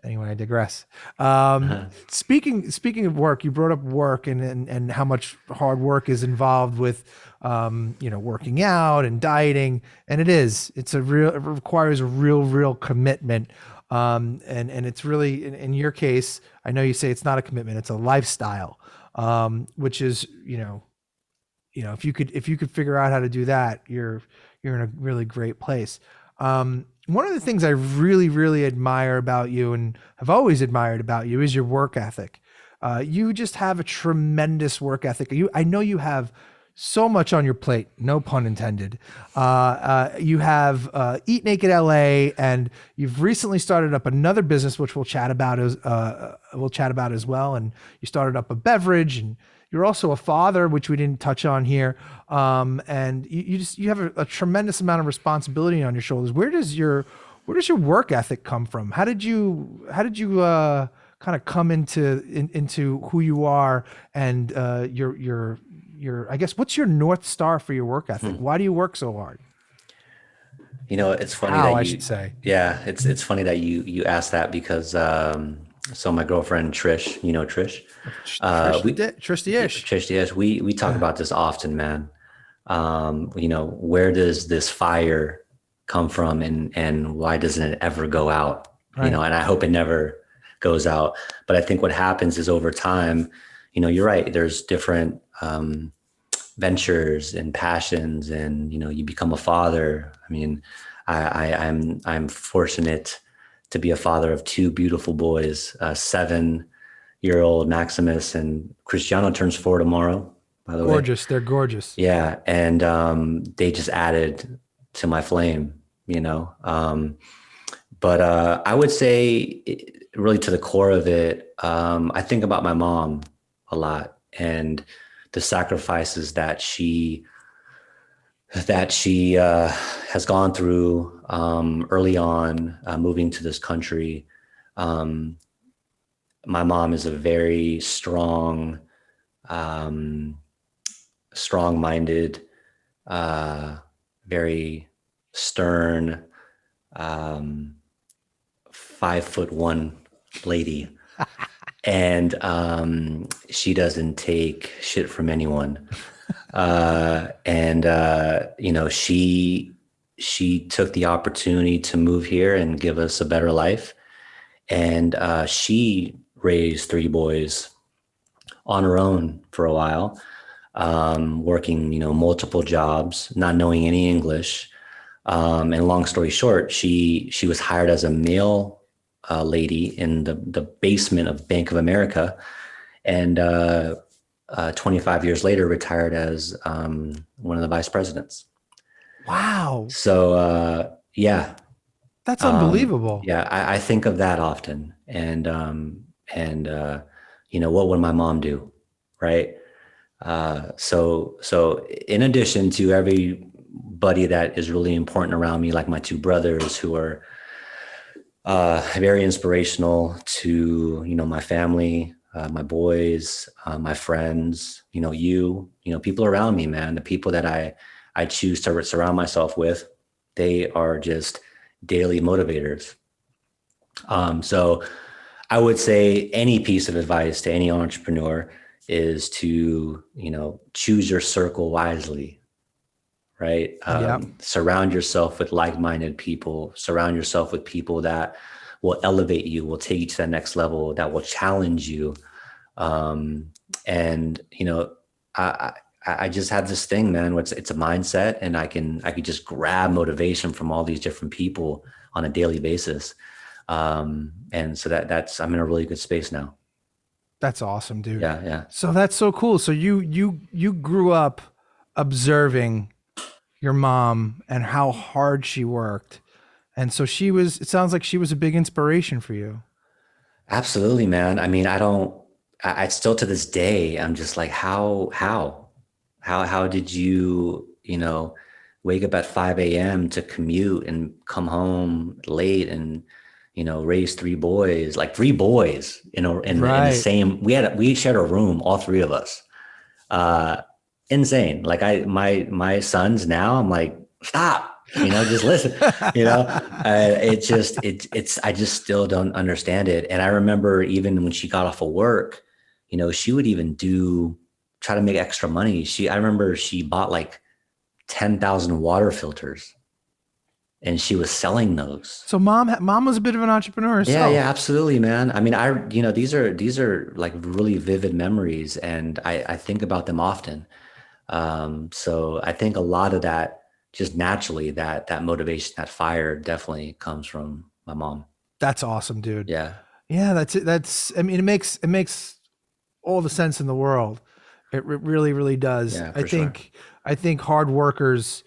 Anyway, I digress. Speaking of work, you brought up work and how much hard work is involved with, working out and dieting. And it requires a real commitment. And it's really, in your case, I know you say it's not a commitment, it's a lifestyle, which is, if you could figure out how to do that, you're in a really great place. One of the things I really admire about you and have always admired about you is your work ethic. You just have a tremendous work ethic. I know you have so much on your plate, no pun intended. You have Eat Naked LA, and you've recently started up another business, which we'll chat about as well. And you started up a beverage, and you're also a father, which we didn't touch on here. And you have a tremendous amount of responsibility on your shoulders. Where does your work ethic come from? How did you kind of come into who you are and your I guess, what's your North Star for your work ethic? Why do you work so hard? It's funny How, that I you, should say. yeah, it's funny that you asked that because, so my girlfriend, Trish, Trish, Trish the Ish. Trish Diaz, we talk about this often, man. Where does this fire come from and why doesn't it ever go out? Right. And I hope it never goes out. But I think what happens is over time, you're right. There's different ventures and passions, and you become a father. I mean, I'm fortunate to be a father of two beautiful boys, 7-year-old Maximus, and Cristiano turns 4 tomorrow. By the way, Gorgeous. They're gorgeous. yeah, and they just added to my flame. But I would say, really to the core of it, I think about my mom a lot and the sacrifices that she has gone through early on, moving to this country. My mom is a very strong-minded, very stern, 5'1" lady. And she doesn't take shit from anyone. She took the opportunity to move here and give us a better life. And she raised 3 boys on her own for a while, working, multiple jobs, not knowing any English. And long story short, she was hired as a mail lady in the basement of Bank of America, and 25 years later retired as one of the vice presidents. Wow. So yeah, that's unbelievable. Yeah, I think of that often, and what would my mom do, right? So in addition to everybody that is really important around me, like my 2 brothers who are very inspirational to, my family, my boys, my friends, people around me, man, the people that I choose to surround myself with, they are just daily motivators. So I would say any piece of advice to any entrepreneur is to, choose your circle wisely, right? Surround yourself with like-minded people, surround yourself with people that will elevate you, will take you to that next level, that will challenge you. I just have this thing, man, where it's a mindset, and I could just grab motivation from all these different people on a daily basis. And so that's, I'm in a really good space now. That's awesome, dude. Yeah. So that's so cool. So you grew up observing your mom and how hard she worked. And so it sounds like she was a big inspiration for you. Absolutely, man. I mean, I still to this day, I'm just like, how did you, wake up at 5 a.m. to commute and come home late and, raise 3 boys, like 3 boys, in the same, we shared a room, all 3 of us. Insane. Like my sons now, I'm like, stop, just listen, I just still don't understand it. And I remember even when she got off of work, she would even try to make extra money. I remember she bought like 10,000 water filters and she was selling those. So mom was a bit of an entrepreneur herself. Yeah, absolutely, man. I mean, these are like really vivid memories, and I think about them often. So I think a lot of that, just naturally, that motivation, that fire definitely comes from my mom. That's awesome, dude. Yeah. Yeah, that's it. I mean, it makes all the sense in the world. It really, really does. Yeah, I think hard workers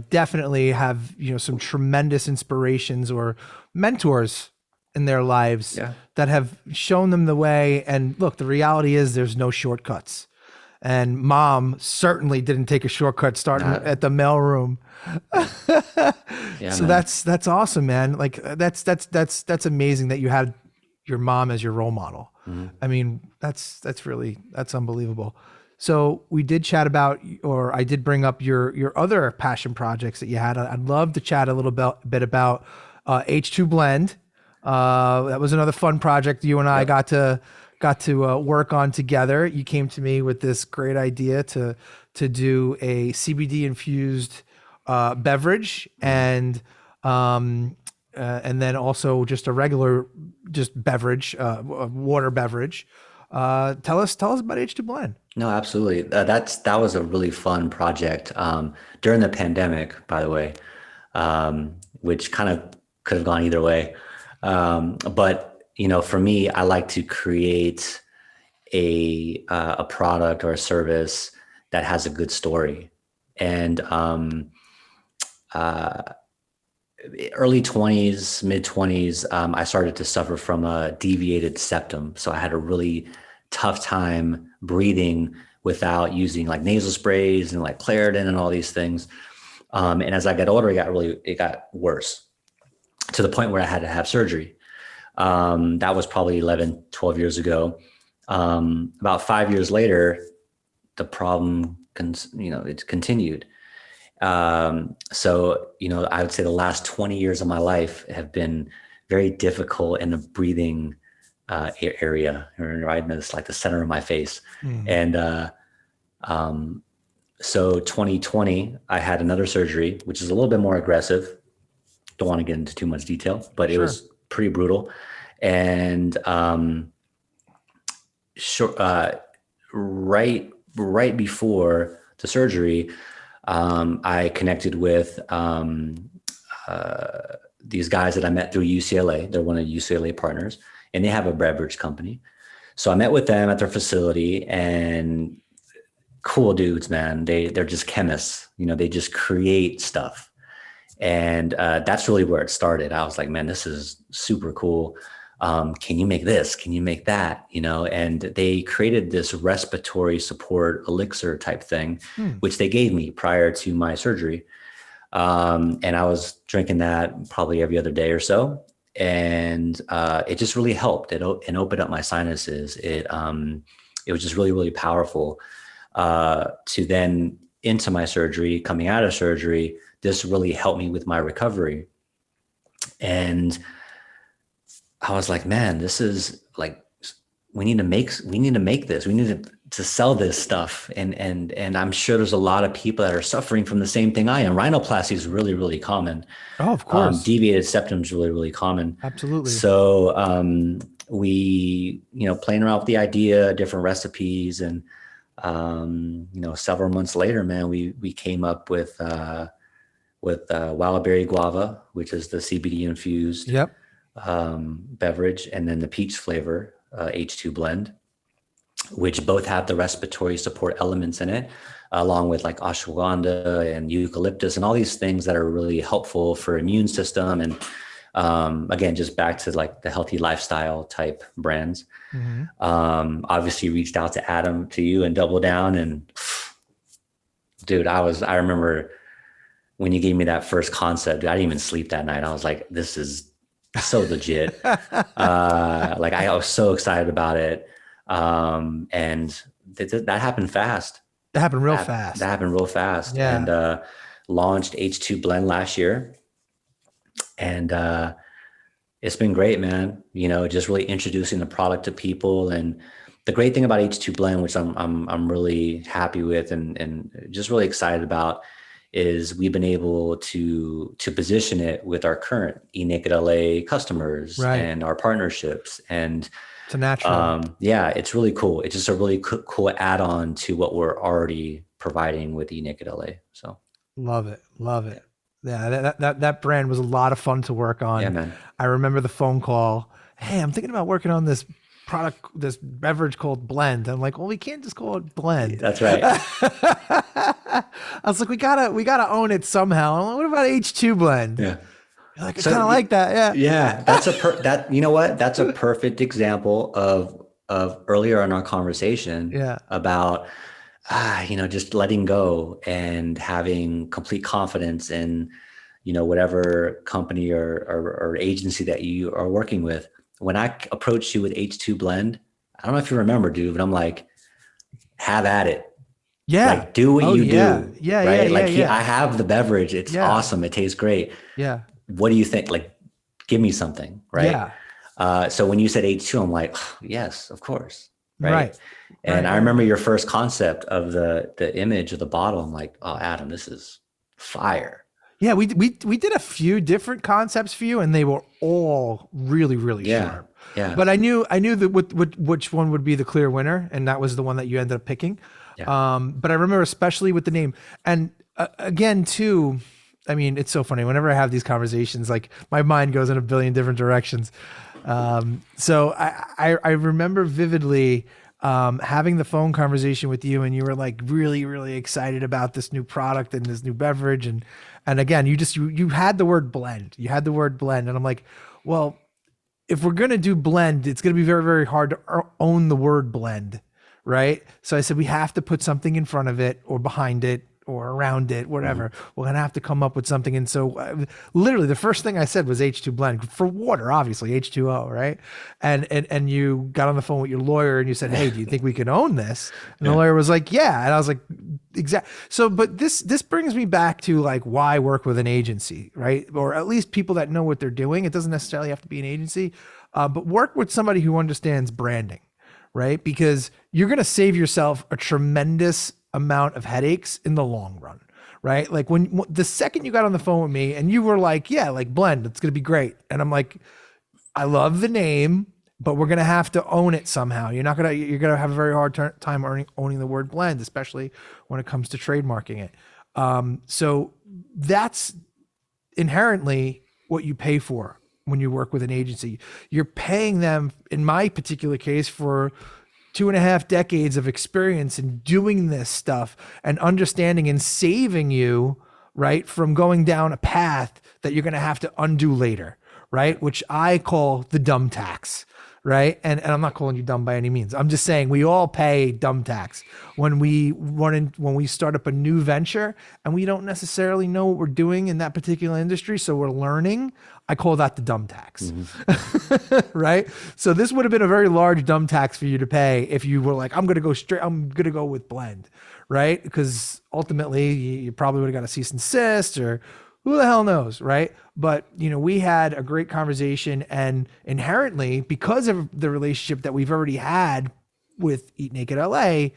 definitely have, some tremendous inspirations or mentors in their lives that have shown them the way. And look, the reality is there's no shortcuts. And mom certainly didn't take a shortcut starting at the mailroom. So that's awesome, man. Like that's amazing that you had your mom as your role model. Mm-hmm. I mean, that's unbelievable. So we did chat about, or I did bring up your other passion projects that you had. I'd love to chat a little bit about H2Blend. That was another fun project you and I got to work on together. You came to me with this great idea to do a CBD infused beverage, and then also just a regular beverage, water beverage. Tell us about H2Blend. No, absolutely. That was a really fun project during the pandemic, by the way, which kind of could have gone either way. But for me, I like to create a product or a service that has a good story. And early 20s, mid 20s, I started to suffer from a deviated septum. So I had a really tough time breathing without using like nasal sprays and like Claritin and all these things. And as I got older, it got worse to the point where I had to have surgery. That was probably 11, 12 years ago. About 5 years later, the problem, it's continued. So, I would say the last 20 years of my life have been very difficult in the breathing area, right in this, like the center of my face. And so 2020, I had another surgery, which is a little bit more aggressive. Don't want to get into too much detail, but it was pretty brutal. And right before the surgery, I connected with these guys that I met through UCLA. They're one of UCLA partners, and they have a beverage company. So I met with them at their facility, and cool dudes, man. They're just chemists. They just create stuff. And that's really where it started. I was like, man, this is super cool. Can you make this? Can you make that? And they created this respiratory support elixir type thing, which they gave me prior to my surgery. And I was drinking that probably every other day or so. And it just really helped. It opened up my sinuses. It was just really, really powerful. To then into my surgery, coming out of surgery, this really helped me with my recovery. And I was like, man, this is like, we need to make this. We need to sell this stuff. And I'm sure there's a lot of people that are suffering from the same thing I am. Rhinoplasty is really, really common. Oh, of course. Deviated septum is really, really common. Absolutely. So we, playing around with the idea, different recipes, and several months later, man, we came up with wild berry guava, which is the CBD infused beverage, and then the peach flavor H2Blend, which both have the respiratory support elements in it, along with like ashwagandha and eucalyptus and all these things that are really helpful for immune system. And again, just back to like the healthy lifestyle type brands. Obviously reached out to Adam, to you, and Double Down, and dude, I remember when you gave me that first concept, I didn't even sleep that night. I was like, this is so legit. Like I was so excited about it. And that happened fast. That happened real fast. That happened real fast. Yeah. And launched H2Blend last year. And it's been great, man. Just really introducing the product to people. And the great thing about H2Blend, which I'm really happy with and just really excited about, is we've been able to position it with our current EATnaked.LA customers and our partnerships. And it's a natural. It's really cool. It's just a really cool add-on to what we're already providing with EATnaked.LA. So love it. Yeah, that brand was a lot of fun to work on. Yeah, man. I remember the phone call. Hey, I'm thinking about working on this product, this beverage called Blend. I'm like, well, we can't just call it Blend. That's right. I was like, we gotta own it somehow. I'm like, what about H2Blend? Yeah. You're like, I kind of like that. Yeah. Yeah. That's you know what? That's a perfect example of earlier in our conversation about, just letting go and having complete confidence in, whatever company or agency that you are working with. When I approached you with H2Blend, I don't know if you remember, dude, but I'm like, have at it. Yeah. Like do what you do. Yeah. Right. Yeah. Like Yeah. I have the beverage. It's Yeah. awesome. It tastes great. Yeah. What do you think? Like, give me something. Right. Yeah. So when you said H2, I'm like, oh, yes, of course. Right. Right. And I Right. remember your first concept of the image of the bottle. I'm like, oh, Adam, this is fire. Yeah, we did a few different concepts for you, and they were all really, really sharp. Yeah. But I knew that which one would be the clear winner, and that was the one that you ended up picking. Yeah. But I remember especially with the name, and again too. I mean, it's so funny. Whenever I have these conversations, like my mind goes in a billion different directions. So I remember vividly having the phone conversation with you, and you were like really, really excited about this new product and this new beverage. And again, you had the word blend. You had the word blend. And I'm like, well, if we're going to do blend, it's going to be very, very hard to own the word blend. Right. So I said, we have to put something in front of it or behind it or around it, whatever. We're going to have to come up with something. And so literally the first thing I said was H2Blend for water, obviously H2O. Right. And you got on the phone with your lawyer and you said, hey, do you think we can own this? And the lawyer was like, yeah. And I was like, exactly. So, but this brings me back to like, why work with an agency, right? Or at least people that know what they're doing. It doesn't necessarily have to be an agency, but work with somebody who understands branding, right? Because you're going to save yourself a tremendous amount of headaches in the long run, right? Like when the second you got on the phone with me and you were like, yeah, like blend, it's going to be great. And I'm like, I love the name, but we're going to have to own it somehow. You're going to have a very hard time owning the word blend, especially when it comes to trademarking it. So that's inherently what you pay for when you work with an agency. You're paying them, in my particular case, for 2.5 decades of experience in doing this stuff and understanding and saving you, right, from going down a path that you're going to have to undo later, right? Which I call the dumb tax, right? And I'm not calling you dumb by any means. I'm just saying we all pay dumb tax when we start up a new venture and we don't necessarily know what we're doing in that particular industry. So we're learning. I call that the dumb tax, right? So this would have been a very large dumb tax for you to pay if you were like, I'm going to go with blend, right? Because ultimately you probably would have got a cease and desist or who the hell knows, right? But, we had a great conversation, and inherently, because of the relationship that we've already had with EATnaked.LA,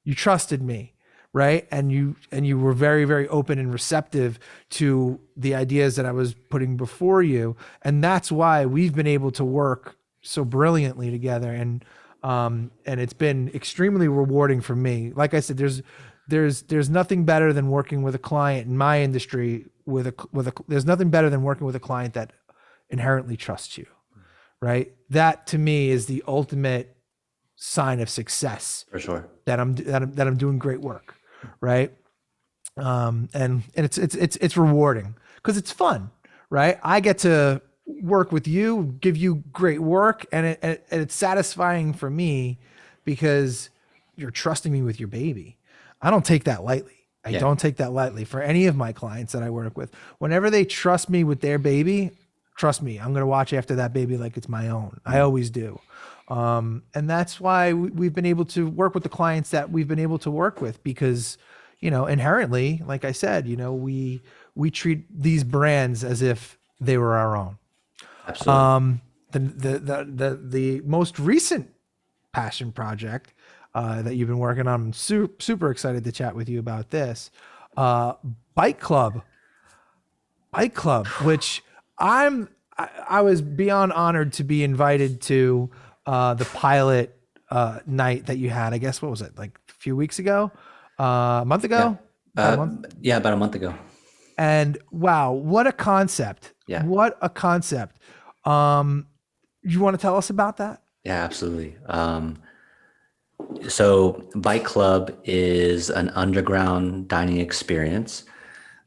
you trusted me, right? And you were very, very open and receptive to the ideas that I was putting before you. And that's why we've been able to work so brilliantly together. And it's been extremely rewarding for me. Like I said, there's nothing better than working with a client in my industry there's nothing better than working with a client that inherently trusts you, right? That to me is the ultimate sign of success. For sure. That I'm doing great work, right? And it's rewarding because it's fun, right? I get to work with you, give you great work, and it's satisfying for me because you're trusting me with your baby. I don't take that lightly. I don't take that lightly for any of my clients that I work with. Whenever they trust me with their baby, trust me, I'm going to watch after that baby like it's my own. I always do. And that's why we've been able to work with the clients that we've been able to work with because, inherently, like I said, we treat these brands as if they were our own. Absolutely. The most recent passion project that you've been working on. I'm super excited to chat with you about this. Bite Club, which I was beyond honored to be invited to the pilot night that you had. I guess, what was it, like a few weeks ago? A month ago? About a month ago. And wow, what a concept. Yeah. What a concept. You want to tell us about that? Yeah, absolutely. So Bite Club is an underground dining experience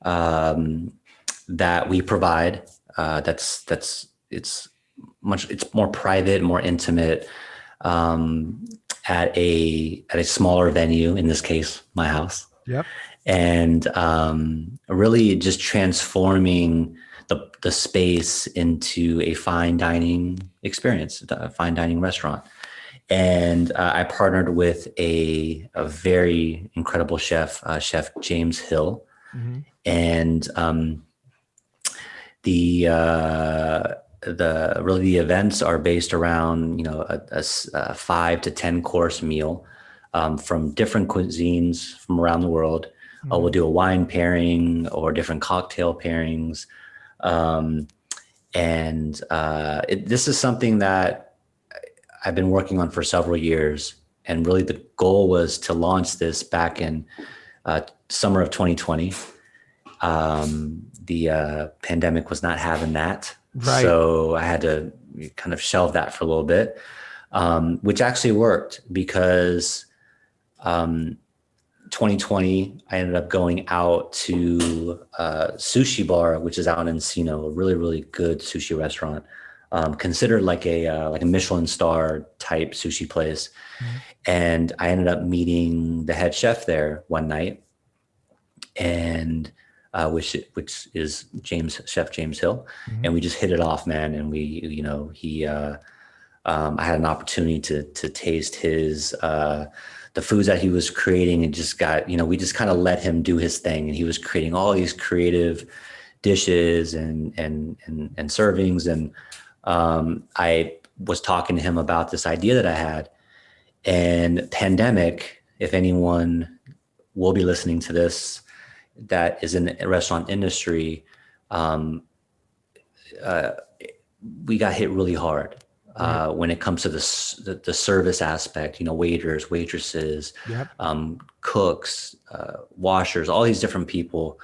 that we provide. It's more private, more intimate, at a smaller venue. In this case, my house. Yep. And really just transforming the space into a fine dining experience, a fine dining restaurant. And I partnered with a very incredible chef, Chef James Hill. Mm-hmm. And the events are based around, a 5 to 10 course meal from different cuisines from around the world. Mm-hmm. We'll do a wine pairing or different cocktail pairings. This is something that I've been working on for several years. And really the goal was to launch this back in summer of 2020. The pandemic was not having that. Right. So I had to kind of shelve that for a little bit, which actually worked because 2020, I ended up going out to a sushi bar, which is out in Encino, a really, really good sushi restaurant, considered like a Michelin star type sushi place. Mm-hmm. And I ended up meeting the head chef there one night, and which is Chef James Hill. Mm-hmm. And we just hit it off, man. And I had an opportunity to taste his, the foods that he was creating, and just got, we just kind of let him do his thing. And he was creating all these creative dishes and servings. And I was talking to him about this idea that I had. And pandemic, if anyone will be listening to this that is in the restaurant industry, we got hit really hard. When it comes to the service aspect, waiters, waitresses, yep. Cooks, washers, all these different people.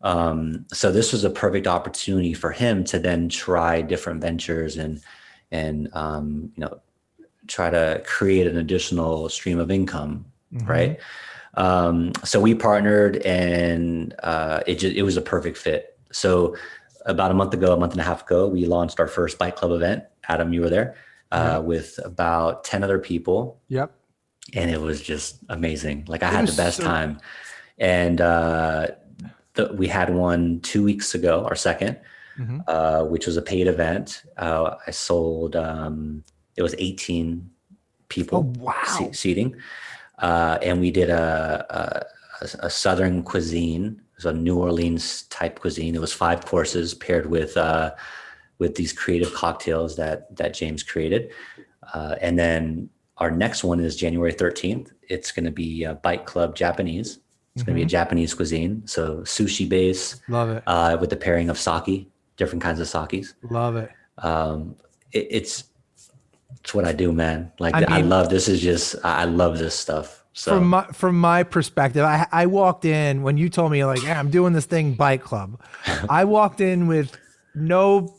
So this was a perfect opportunity for him to then try different ventures and try to create an additional stream of income, mm-hmm. right? So we partnered, and it was a perfect fit. So about a month and a half ago, we launched our first Bite Club event. Adam, you were there with about 10 other people. Yep. And it was just amazing. Like I had the best time. And we had one 2 weeks ago, our second, mm-hmm. Which was a paid event. I sold, it was 18 people seating. And we did a Southern cuisine. It was a New Orleans type cuisine. It was 5 courses paired with these creative cocktails that James created. And then our next one is January 13th. It's going to be a Bite Club Japanese. It's going to be a Japanese cuisine. So sushi base. Love it. With the pairing of sake, different kinds of sakes. Love it. It's what I do, man. Like I love, I love this stuff. So from my perspective, I walked in when you told me like, yeah, I'm doing this thing Bite Club. I walked in with no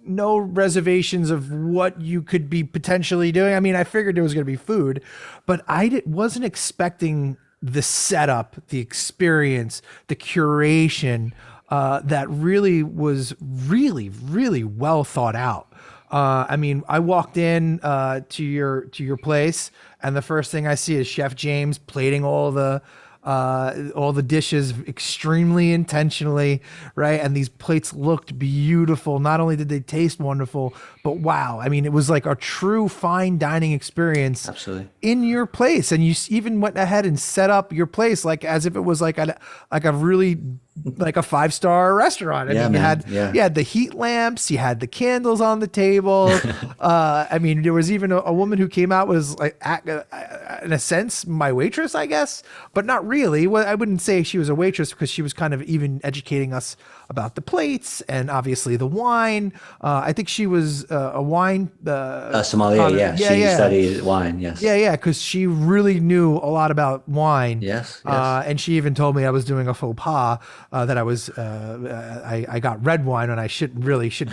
reservations of what you could be potentially doing. I mean, I figured there was going to be food, but wasn't expecting the setup, the experience, the curation, that really was really, really well thought out. I mean, I walked in to your place, and the first thing I see is Chef James plating all the dishes extremely intentionally, right? And these plates looked beautiful. Not only did they taste wonderful, but wow. I mean, it was like a true fine dining experience. Absolutely. In your place. And you even went ahead and set up your place like as if it was like a really like a 5-star restaurant. I mean, you had the heat lamps, you had the candles on the table. I mean, there was even a woman who came out, was like, in a sense, my waitress, I guess, but not really. Well, I wouldn't say she was a waitress because she was kind of even educating us about the plates and obviously the wine. I think she was a wine sommelier. She studied wine. Yes. Yeah. Because she really knew a lot about wine. Yes. And she even told me I was doing a faux pas. That I was, I got red wine, and I shouldn't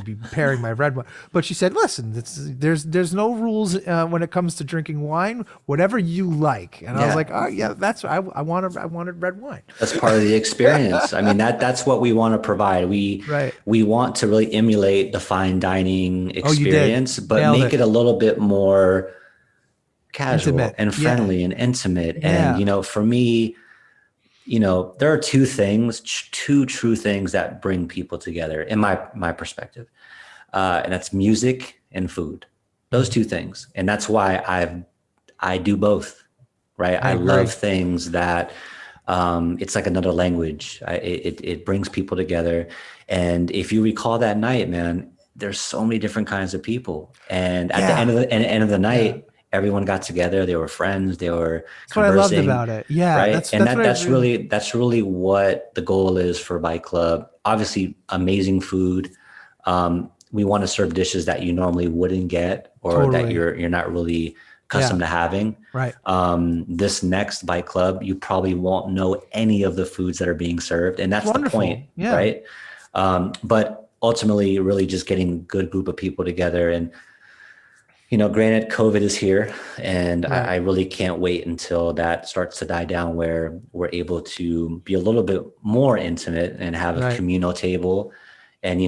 be pairing my red wine. But she said, "Listen, there's no rules when it comes to drinking wine. Whatever you like." And I was like, "Oh yeah, I wanted red wine." That's part of the experience. I mean, that's what we want to provide. We want to really emulate the fine dining experience, but make it a little bit more casual and friendly and intimate. And for me, there are two true things that bring people together in my perspective. And that's music and food, those two things. And that's why I've I do both, right? I agree. love things that it's like another language. It brings people together. And if you recall that night, man, there's so many different kinds of people. And at the end of the night, everyone got together. They were friends. They were That's what I loved conversing, about it. Yeah, right. that's Really what the goal is for Bite Club. Obviously, amazing food. We want to serve dishes that you normally wouldn't get, or that you're not really accustomed to having. Right. This next Bite Club, you probably won't know any of the foods that are being served, and that's the point, right? But ultimately, really just getting a good group of people together. And granted, COVID is here, and I really can't wait until that starts to die down, where we're able to be a little bit more intimate and have a communal table. And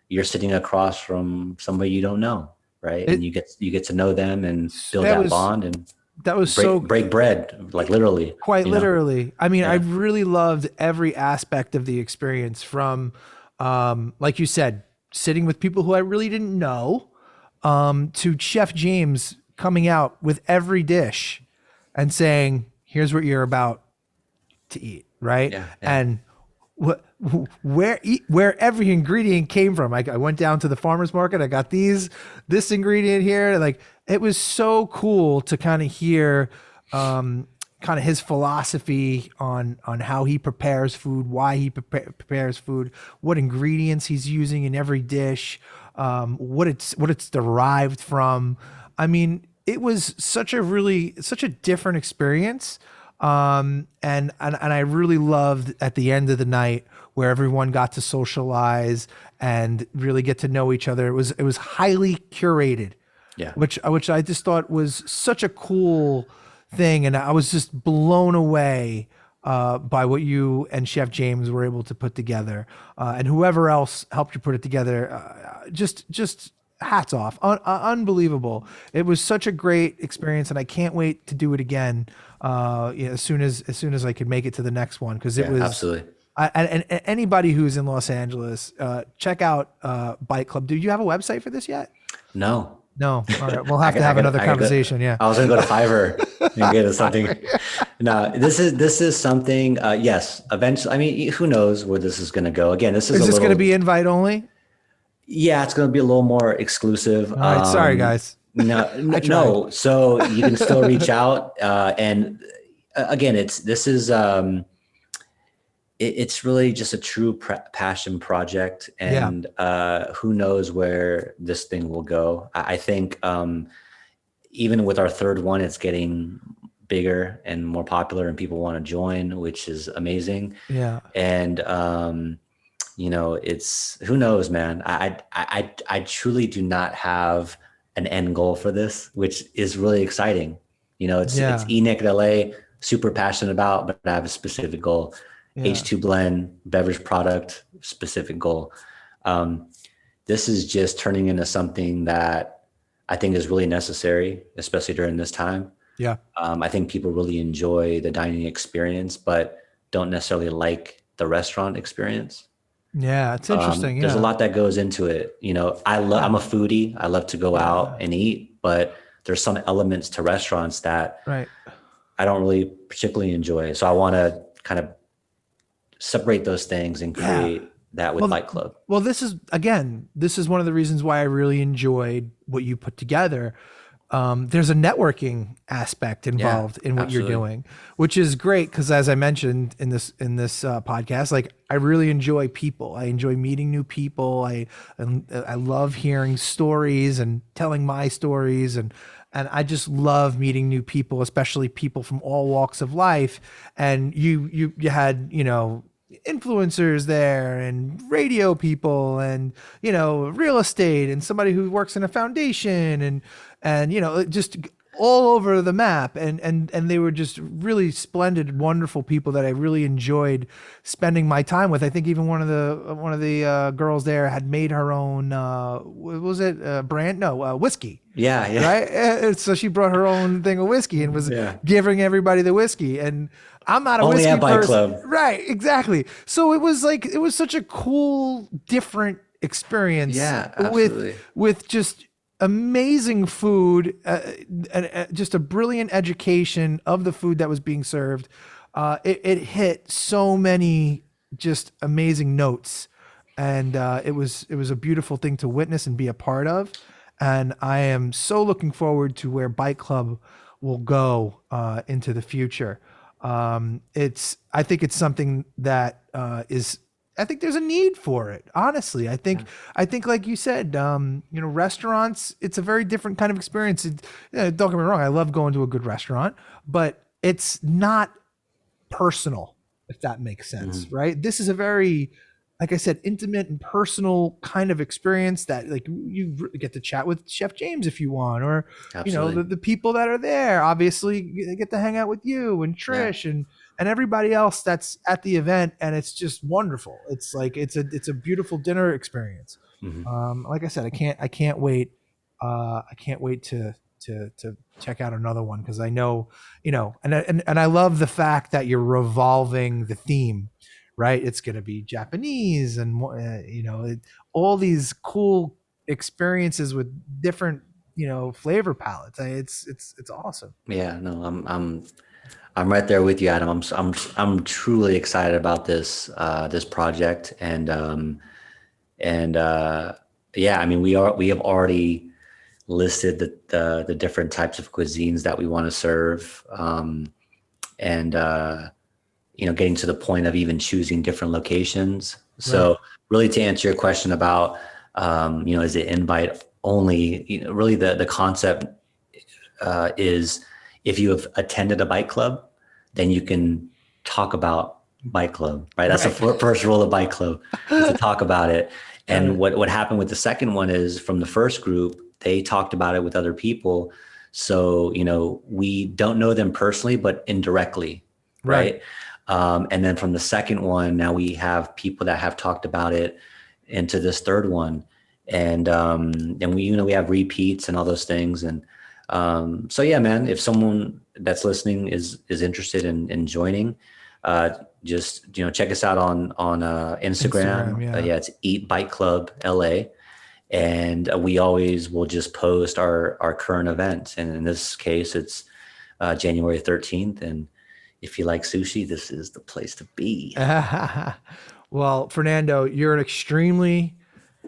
you're sitting across from somebody you don't know, right? And you get to know them and build that bond, and that was break bread, like literally. Quite literally. I mean, I really loved every aspect of the experience, from like you said, sitting with people who I really didn't know, to Chef James coming out with every dish and saying, here's what you're about to eat, right? And where every ingredient came from. I went down to the farmer's market. I got this ingredient here. Like, it was so cool to kind of hear kind of his philosophy on how he prepares food, why he prepares food, what ingredients he's using in every dish, what it's derived from. I mean, it was such a different experience. And I really loved at the end of the night where everyone got to socialize and really get to know each other. It was highly curated, which I just thought was such a cool thing. And I was just blown away by what you and Chef James were able to put together, and whoever else helped you put it together. Just hats off. Unbelievable. It was such a great experience, and I can't wait to do it again. As soon as I could make it to the next one, because it was absolutely. And anybody who's in Los Angeles, check out Bite Club. Do you have a website for this yet? No. All right, we'll have to have another conversation. I was gonna go to Fiverr and get something. No, this is something. Yes, eventually. I mean, who knows where this is gonna go? Again, is this gonna be invite only? Yeah, it's gonna be a little more exclusive. All right, sorry guys. No. So you can still reach out, and again, it's really just a true passion project, and who knows where this thing will go. I think even with our third one, it's getting bigger and more popular, and people want to join, which is amazing. Yeah. And it's, who knows, man. I truly do not have an end goal for this, which is really exciting. It's EATnaked.LA, super passionate about, but I have a specific goal. H2Blend beverage product, specific goal. This is just turning into something that I think is really necessary, especially during this time. Yeah. I think people really enjoy the dining experience, but don't necessarily like the restaurant experience. Yeah, it's interesting. There's a lot that goes into it. I'm a foodie. I love to go out and eat, but there's some elements to restaurants that I don't really particularly enjoy. So I want to kind of separate those things and create that with Bite Club. Well, this is one of the reasons why I really enjoyed what you put together. There's a networking aspect involved in what you're doing, which is great, because as I mentioned in this podcast, like, I really enjoy people. I enjoy meeting new people. I love hearing stories and telling my stories, and I just love meeting new people, especially people from all walks of life. And you had, influencers there, and radio people, and real estate, and somebody who works in a foundation, and just all over the map, and they were just really splendid, wonderful people that I really enjoyed spending my time with. I think even one of the girls there had made her own what was it, brand? No, whiskey. Yeah. Right. And so she brought her own thing of whiskey and was giving everybody the whiskey. And I'm not a only whiskey at Bite person. Club. Right. Exactly. So it was such a cool, different experience. Yeah, absolutely. With just amazing food, and just a brilliant education of the food that was being served. It hit so many just amazing notes, and it was a beautiful thing to witness and be a part of. And I am so looking forward to where Bite Club will go into the future. I think it's something that I think there's a need for it. Honestly, I think like you said, restaurants, it's a very different kind of experience. Don't get me wrong. I love going to a good restaurant, but it's not personal, if that makes sense, right? This is a very, like I said, intimate and personal kind of experience that like you get to chat with Chef James if you want, or, Absolutely. the people that are there, obviously get to hang out with you and Trish and everybody else that's at the event. And it's just wonderful. It's like, it's a beautiful dinner experience. Like I said, I can't wait. I can't wait to check out another one. Cause I know, and I love the fact that you're revolving the theme, right? It's going to be Japanese and, all these cool experiences with different, flavor palettes. It's awesome. Yeah, no, I'm right there with you, Adam. I'm truly excited about this project, and yeah, I mean, we have already listed the different types of cuisines that we want to serve, and getting to the point of even choosing different locations. So really, to answer your question about is it invite only, really the concept is, if you have attended a Bite Club, then you can talk about Bite Club, right? That's the first rule of Bite Club, is to talk about it. And what happened with the second one is, from the first group, they talked about it with other people. So, we don't know them personally, but indirectly, right? And then from the second one, now we have people that have talked about it into this third one. And we have repeats and all those things. And so yeah, man, if someone that's listening is interested in joining, just check us out on Instagram. It's EATnaked.LA, and we always will just post our current event. And in this case, it's January 13th. And if you like sushi, this is the place to be. Well, Fernando, you're an extremely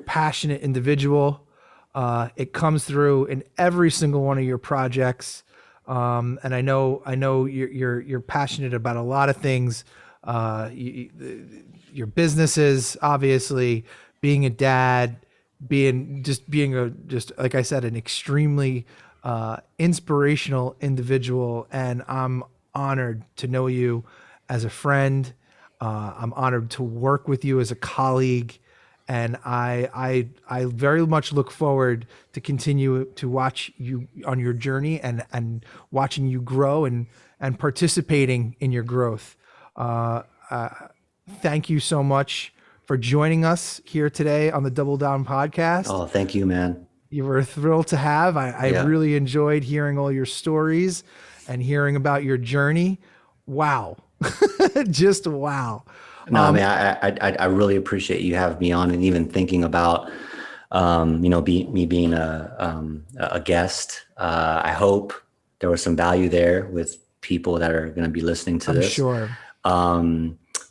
passionate individual. It comes through in every single one of your projects. And I know you're passionate about a lot of things. Your businesses, obviously, being a dad, being like I said, an extremely inspirational individual. And I'm honored to know you as a friend. I'm honored to work with you as a colleague. And I very much look forward to continue to watch you on your journey and watching you grow and participating in your growth. Thank you so much for joining us here today on the Double Down podcast. Oh, thank you, man. You were thrilled to have. I really enjoyed hearing all your stories and hearing about your journey. Wow. Just wow. No, I mean, I really appreciate you having me on, and even thinking about, me being a guest. I hope there was some value there with people that are going to be listening to this. I'm sure.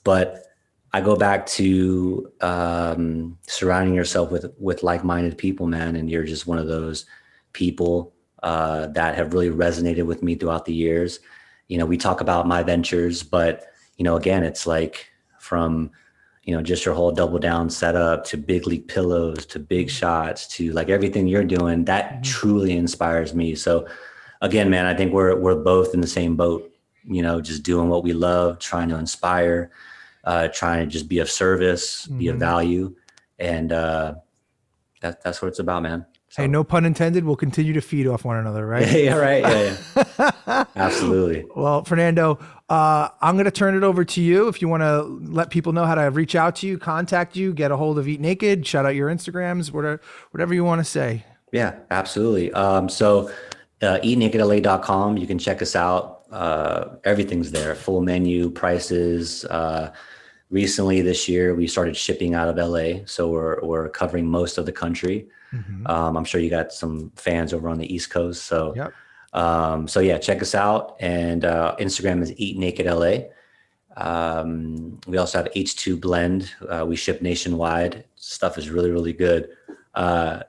But I go back to surrounding yourself with like-minded people, man. And you're just one of those people that have really resonated with me throughout the years. We talk about my ventures, but, again, it's like, from, just your whole Double Down setup to Big League Pillows to Big Shots to like everything you're doing, that truly inspires me. So again, man, I think we're both in the same boat, just doing what we love, trying to inspire, trying to just be of service, be of value. And that's what it's about, man. So. Hey, no pun intended. We'll continue to feed off one another, right? Yeah, right. Yeah. Absolutely. Well, Fernando, I'm going to turn it over to you. If you want to let people know how to reach out to you, contact you, get a hold of Eat Naked, shout out your Instagrams, whatever you want to say. Yeah, absolutely. So EATnaked.LA.com, you can check us out. Everything's there, full menu, prices, recently this year, we started shipping out of LA. So we're covering most of the country. I'm sure you got some fans over on the East Coast. So, so yeah, check us out. And Instagram is EATnaked.LA. We also have H2Blend. We ship nationwide. Stuff is really, really good.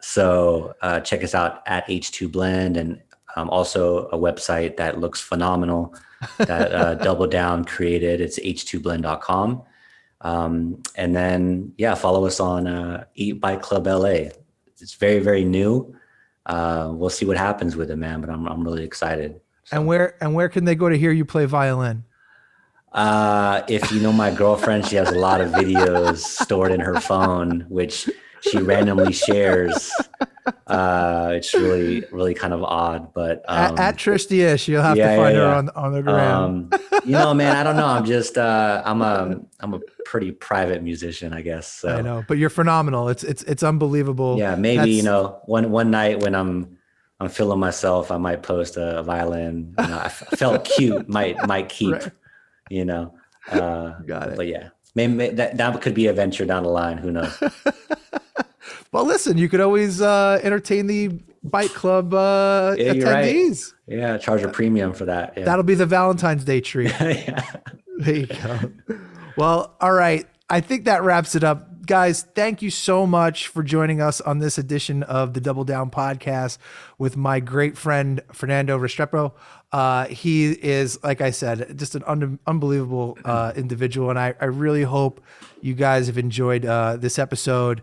So check us out at H2Blend, and also a website that looks phenomenal that DoubleDown created. It's H2Blend.com. And then, yeah, follow us on Eat Bite Club LA. It's very, very new. We'll see what happens with it, man, but I'm really excited. So. And where can they go to hear you play violin? If you know my girlfriend, she has a lot of videos stored in her phone, which she randomly shares. It's really, really kind of odd, but at Trish, you'll have to find her on the gram. Man, I don't know. I'm just I'm a pretty private musician, I guess. So. I know, but you're phenomenal. It's unbelievable. Yeah, maybe one night when I'm feeling myself, I might post a violin. I felt cute. Might keep. Right. Got it. But yeah, maybe that could be a venture down the line. Who knows? Well, listen, you could always entertain the Bite Club attendees. Right. Yeah, charge a premium for that. Yeah. That'll be the Valentine's Day treat. Yeah. There you go. Well, all right. I think that wraps it up. Guys, thank you so much for joining us on this edition of the Double Down podcast with my great friend, Fernando Restrepo. He is, like I said, just an unbelievable individual. And I really hope you guys have enjoyed this episode.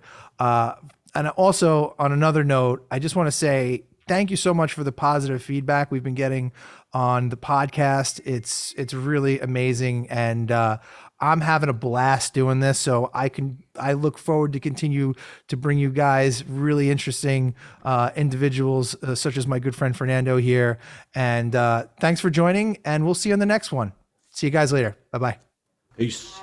And also, on another note, I just want to say thank you so much for the positive feedback we've been getting on the podcast. It's really amazing. And I'm having a blast doing this, so I look forward to continue to bring you guys really interesting individuals, such as my good friend Fernando here. And thanks for joining, and we'll see you on the next one. See you guys later. Bye-bye. Peace.